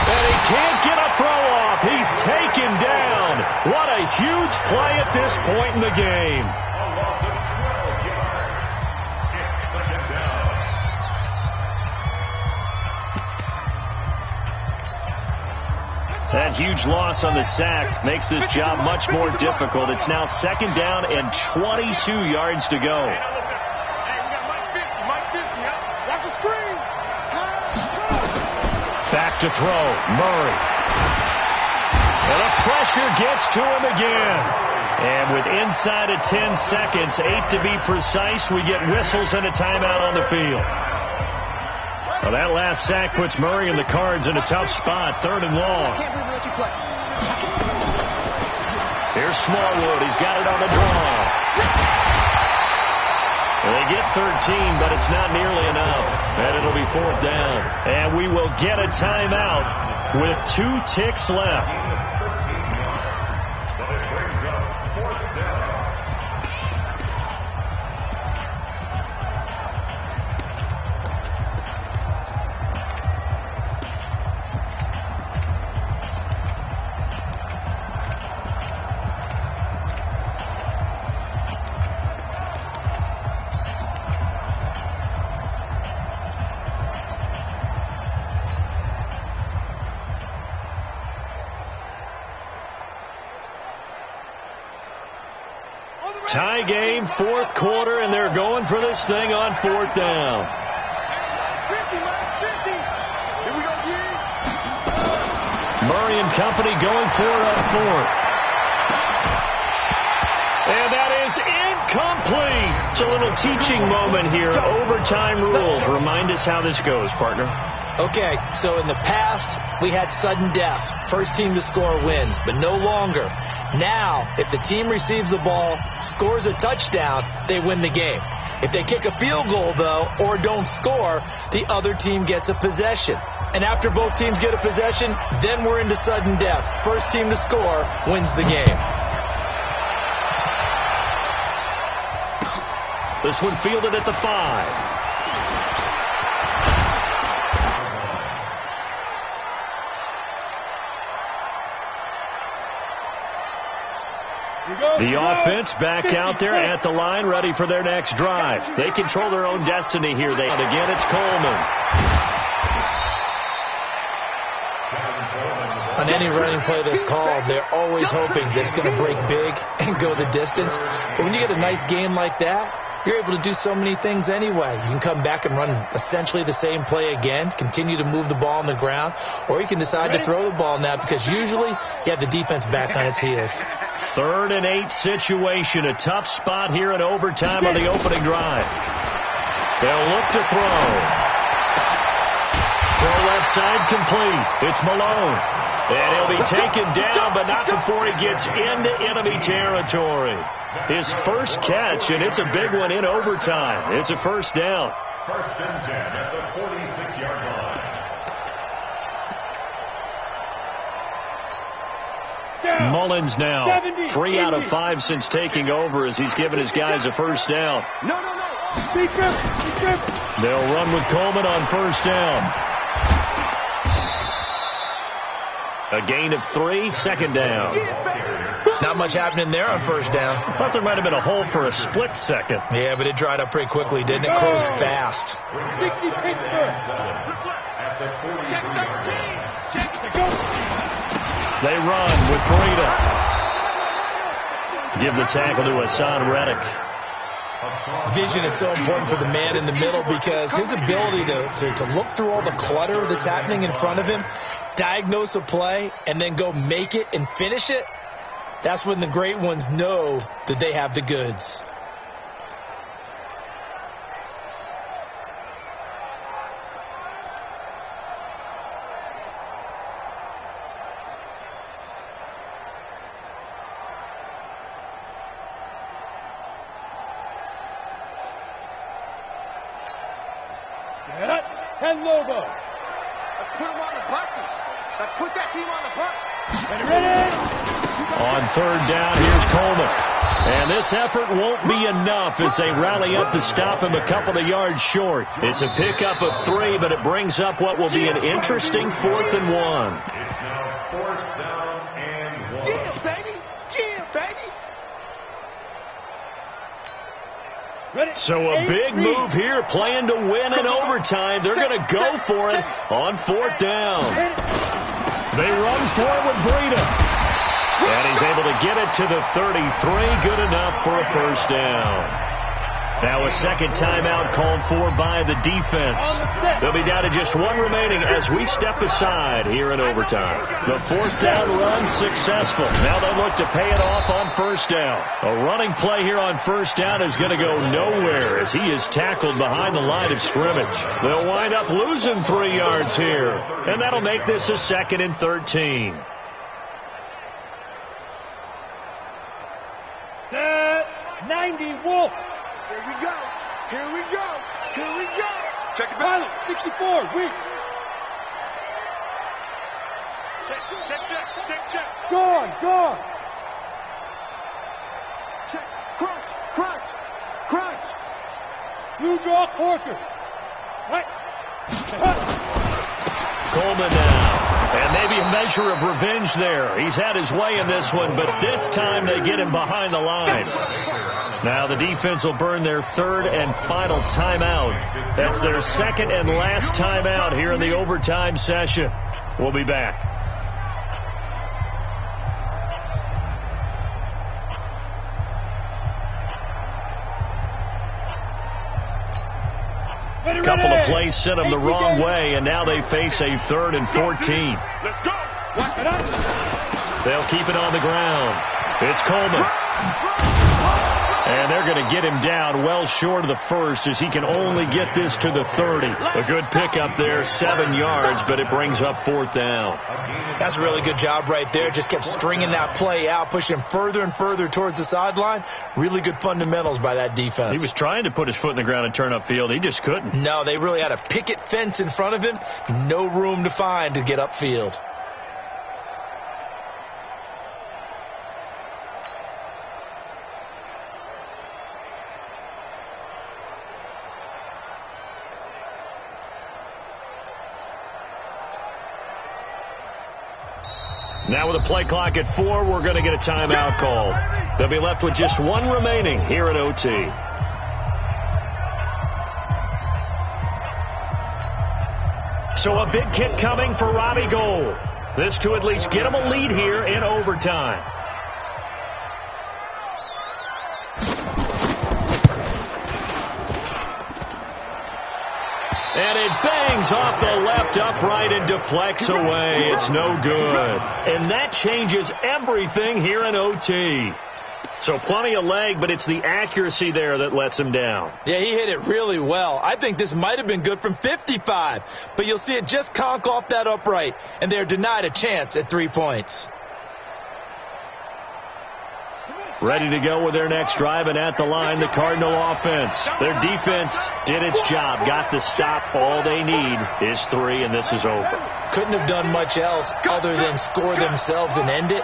And he can't get a throw off. He's taken down. What a huge play at this point in the game. A loss of 12 yards. It's second down. That huge loss on the sack makes this job much more difficult. It's now second down and 22 yards to go. Back to throw, Murray. And the pressure gets to him again. And with inside of 10 seconds, 8 to be precise, we get whistles and a timeout on the field. Well, that last sack puts Murray and the Cards in a tough spot, 3rd and long. Here's Smallwood. He's got it on the draw. They get 13, but it's not nearly enough. And it'll be 4th down. And we will get a timeout with 2 ticks left. But it brings up 4th down. Tie game, 4th quarter, and they're going for this thing on 4th down. Murray and company going for it on 4th. And that is incomplete. It's a little teaching moment here. Overtime rules. Remind us how this goes, partner. Okay, so in the past, we had sudden death. First team to score wins, but no longer. Now, if the team receives the ball, scores a touchdown, they win the game. If they kick a field goal, though, or don't score, the other team gets a possession. And after both teams get a possession, then we're into sudden death. First team to score wins the game. This one fielded at the 5. The offense back out there at the line, ready for their next drive. They control their own destiny here. And again, it's Coleman. On any running play that's called, they're always hoping that it's going to break big and go the distance. But when you get a nice game like that, you're able to do so many things anyway. You can come back and run essentially the same play again, continue to move the ball on the ground, or you can decide to throw the ball now because usually you have the defense back on its heels. 3rd and 8 situation. A tough spot here in overtime on the opening drive. They'll look to throw. Throw left side complete. It's Malone. And he'll be taken down, but not before he gets into enemy territory. His first catch, and it's a big one in overtime. It's a 1st down. 1st and 10 at the 46-yard line. Mullins now 3 out of 5 since taking over as he's given his guys a 1st down. They'll run with Coleman on 1st down. A gain of 3, 2nd down. Not much happening there on 1st down. I thought there might have been a hole for a split second. Yeah, but it dried up pretty quickly, didn't it? Closed fast. 60 at the 43-yard line. They run with Breida. Give the tackle to Hassan Reddick. Vision is so important for the man in the middle because his ability to look through all the clutter that's happening in front of him, diagnose a play, and then go make it and finish it, that's when the great ones know that they have the goods. 10 Lobo. Let's put them on the buses. Let's put that team on the bus. Ready? On third down, here's Coleman. And this effort won't be enough as they rally up to stop him a couple of yards short. It's a pickup of 3, but it brings up what will be an interesting 4th and 1. It's now 4th down and 1. Yeah, baby. Yeah, baby. Ready? So a big move here, playing to win in overtime. They're going to go for it on 4th down. They run for it with Breida. And he's able to get it to the 33. Good enough for a first down. Now a second timeout called for by the defense. They'll be down to just 1 remaining as we step aside here in overtime. The 4th down run successful. Now they look to pay it off on first down. A running play here on first down is going to go nowhere as he is tackled behind the line of scrimmage. They'll wind up losing 3 yards here. And that'll make this a 2nd and 13. Set. 90 Wolf. Here we go. Here we go. Here we go. Check it back. 64. Weak. Check. Gone. Check. Crunch. Blue draw quarters. Right. Coleman now. And maybe a measure of revenge there. He's had his way in this one, but this time they get him behind the line. Now the defense will burn their 3rd and final timeout. That's their 2nd and last timeout here in the overtime session. We'll be back. A couple of plays sent them the wrong way, and now they face a 3rd and 14. Let's go. They'll keep it on the ground. It's Coleman. And they're going to get him down well short of the first as he can only get this to the 30. A good pickup there, 7 yards, but it brings up 4th down. That's a really good job right there. Just kept stringing that play out, pushing him further and further towards the sideline. Really good fundamentals by that defense. He was trying to put his foot in the ground and turn upfield. He just couldn't. No, they really had a picket fence in front of him. No room to find to get upfield. Now with a play clock at 4, we're going to get a timeout called. They'll be left with just 1 remaining here at OT. So a big kick coming for Robbie Gould. This to at least get him a lead here in overtime. And it bangs off the left upright and deflects away. It's no good. And that changes everything here in OT. So plenty of leg, but it's the accuracy there that lets him down. Yeah, he hit it really well. I think this might have been good from 55. But you'll see it just conk off that upright, and they're denied a chance at 3 points. Ready to go with their next drive, and at the line, the Cardinal offense. Their defense did its job, got the stop. All they need is 3, and this is over. Couldn't have done much else other than score themselves and end it.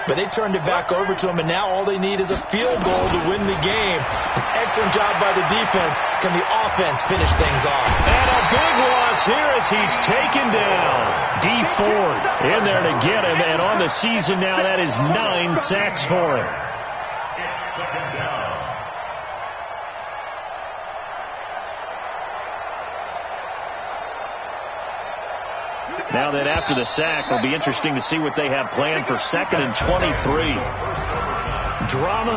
But they turned it back over to him, and now all they need is a field goal to win the game. An excellent job by the defense. Can the offense finish things off? And a big loss here as he's taken down. D. Ford in there to get him, and on the season now, that is 9 sacks for him. Second down. Now that after the sack, it'll be interesting to see what they have planned for 2nd and 23. Drama.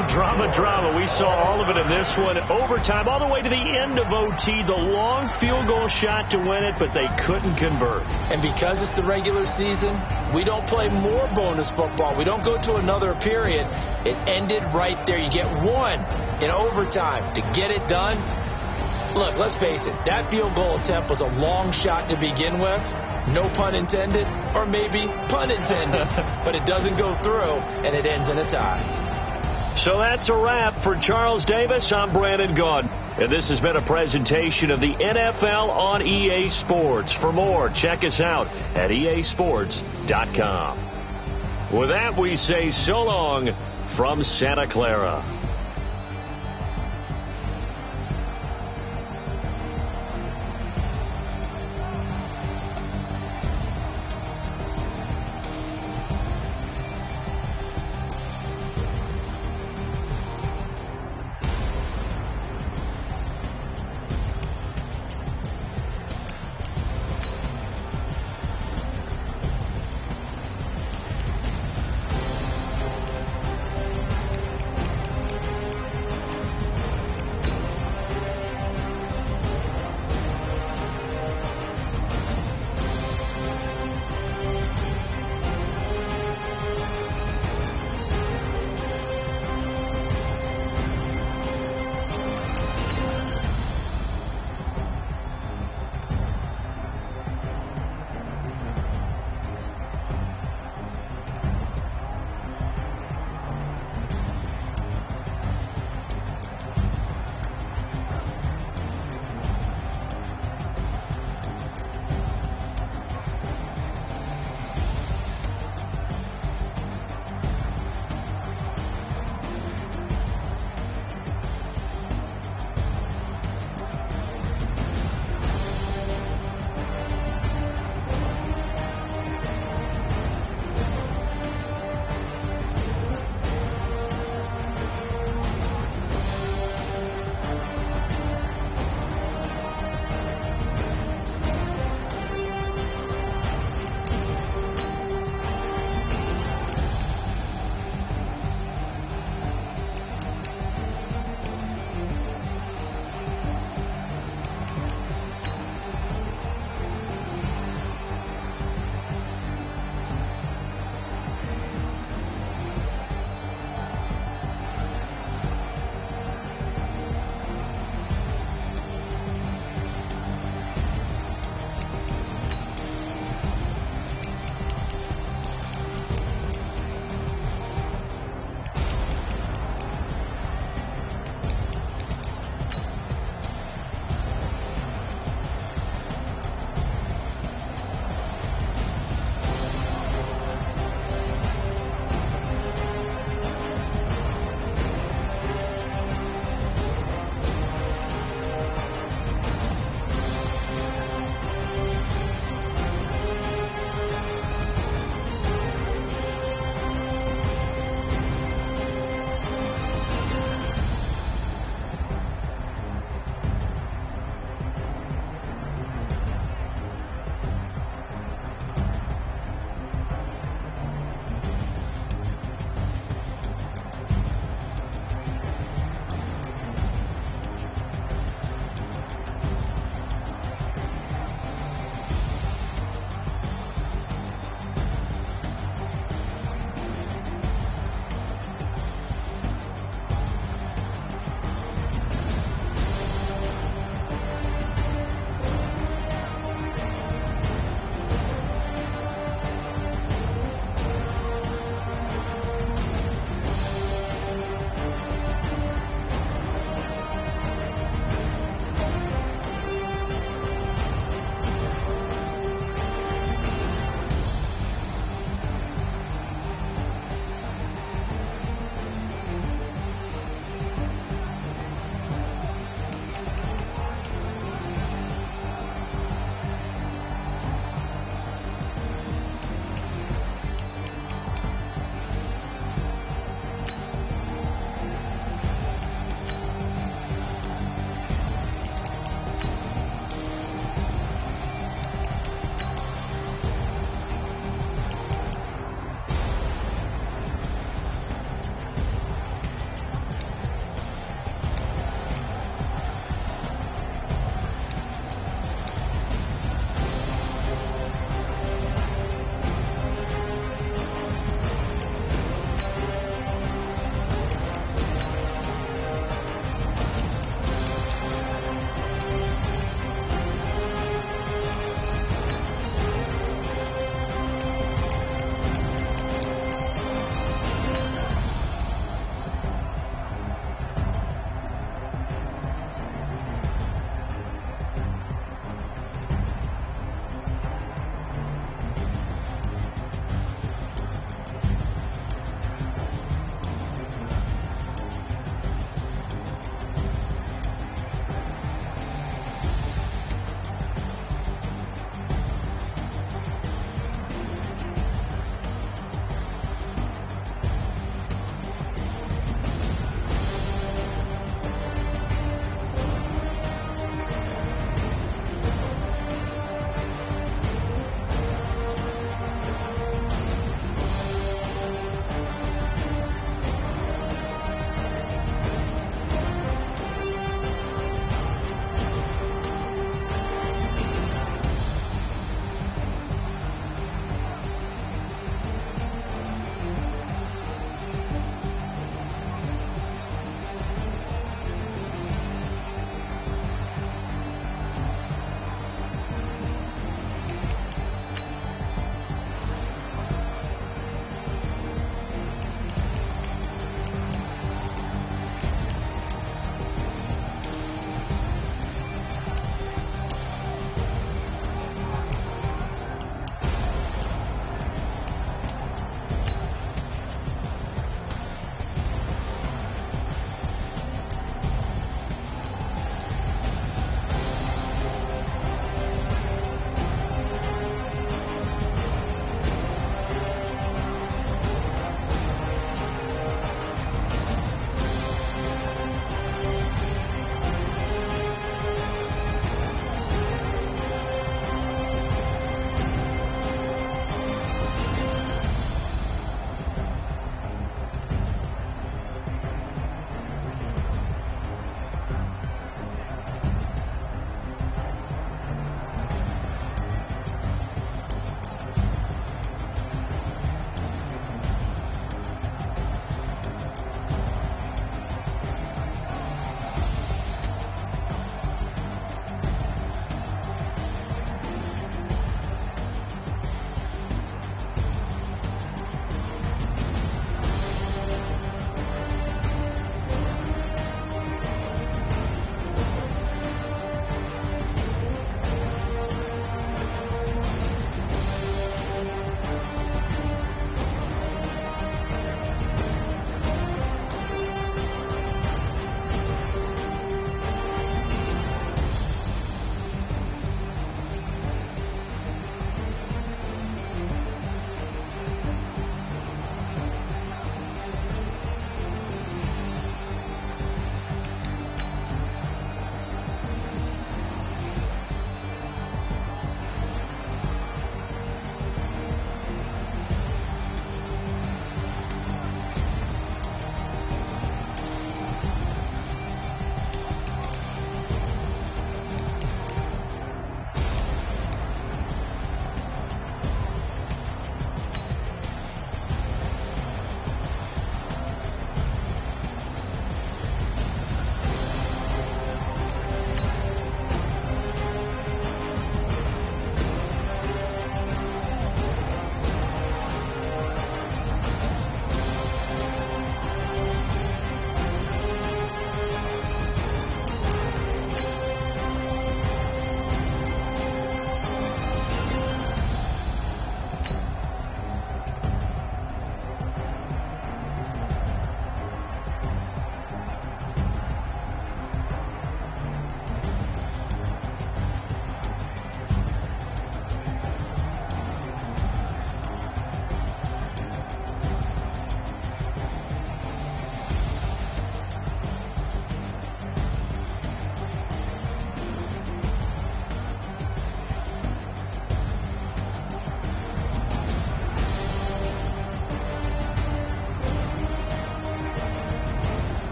We saw all of it in this one. Overtime, all the way to the end of OT. The long field goal shot to win it, but they couldn't convert. And because it's the regular season, we don't play more bonus football. We don't go to another period. It ended right there. You get 1 in overtime to get it done. Look, let's face it. That field goal attempt was a long shot to begin with. No pun intended, or maybe pun intended. But it doesn't go through, and it ends in a tie. So that's a wrap for Charles Davis. I'm Brandon Gaudin. And this has been a presentation of the NFL on EA Sports. For more, check us out at easports.com. With that, we say so long from Santa Clara.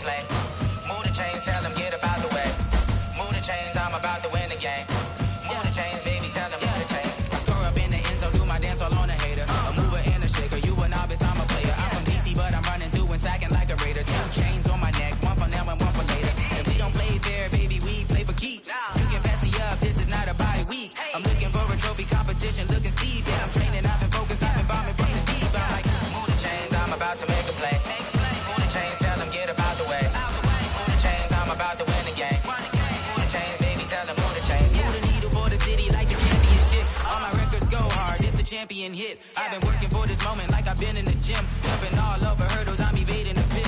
play. Move the chains, tell them get about the way. Move the chains, I'm about to win the game. Move the chains, baby, tell them move the chains. I score up in the end zone, do my dance all on a hater. A mover and a shaker, you a novice, I'm a player. I'm from DC, but I'm running through and sacking like a raider. 2 chains on my neck, one for now and one for later. And we don't play fair, baby, we play for keeps. You can pass me up, this is not a bye week. I'm looking for a trophy competition, looking steep. Yeah, I'm training, I've been focused, I've been bombing from the deep. I'm like, move the chains, I'm about to make a play. Move the chains, tell them get about the way. Move the chains, I'm about to win the game. Move the chains, baby, tell them move the chains. Move the needle for the city like the championships. All my records go hard, it's a champion hit. I've been working for this moment like I've been in the gym. Jumping all over hurdles, I'm evading the pit.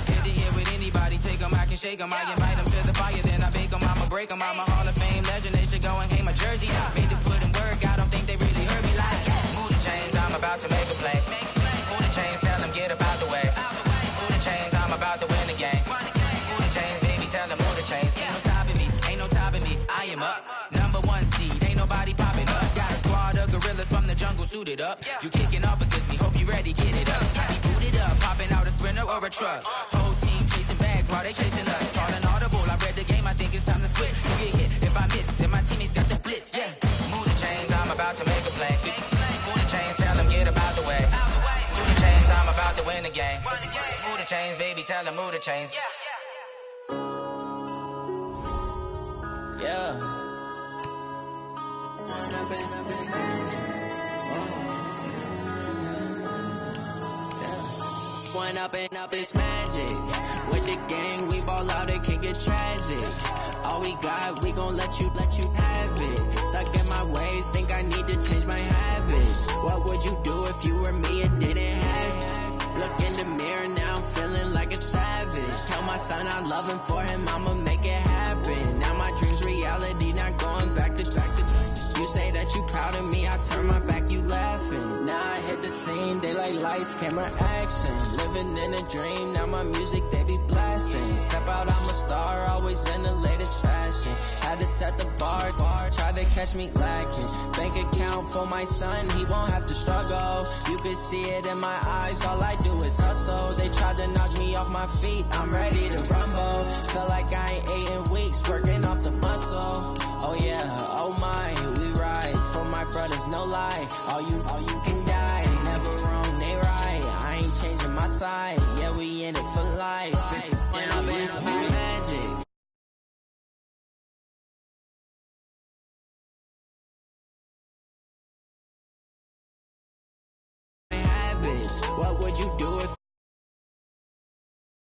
Hit the hit with anybody, take them, I can shake them. I invite them to the fire, then I bake them, I'ma break them. I'm a Hall of Fame legend, they should go and hang my jersey. Made to put in work, I don't think they really heard me like. Move the chains, I'm about to make a play. Move the chains, tell them get about the way. Move the chains, I'm about to win the game. Move the chains, baby, tell them move the chains. Ain't no stopping me, ain't no topping me, I am up. #1 seed, ain't nobody popping up. Got a squad of gorillas from the jungle suited up. You kicking off against me, hope you ready, get it up. I be booted up, popping out a Sprinter or a truck. Whole team chasing bags while they chasing us. Calling audible, I read the game, I think it's time to switch. You get hit, if I miss, then my teammates got the blitz, yeah. Move the chains, I'm about to make a play. Move the chains, tell them get about the way. Move the chains, I'm about to win the game. Move the chains, baby, tell them move the chains. Yeah. One up and up is magic. With the gang, we ball out, it can get tragic. All we got, we gon' let you have it. Stuck in my ways, think I need to change my habits. What would you do if you were me and didn't have it? Look in the mirror, now I'm feeling like a savage. Tell my son I love him, for him I'ma make it happen. Now my dream's reality, not going back to. You say that you proud of me, I turn my back, you laughing. Now I hit the scene, they like lights, camera, action. Living in a dream, now my music, they be blasting. Step out, I'm a star, always in the latest fashion. Had to set the bar, try to catch me lacking. Bank account for my son, he won't have to struggle. You can see it in my eyes, all I do is hustle. They tried to knock me off my feet, I'm ready to rumble. Feel like I ain't ate in weeks, working off the muscle. Oh yeah, oh my, we ride for my brothers, no lie. All you can die, never wrong, they right. I ain't changing my side, yeah, we in it for life. And I've been magic. Habits, what would you do if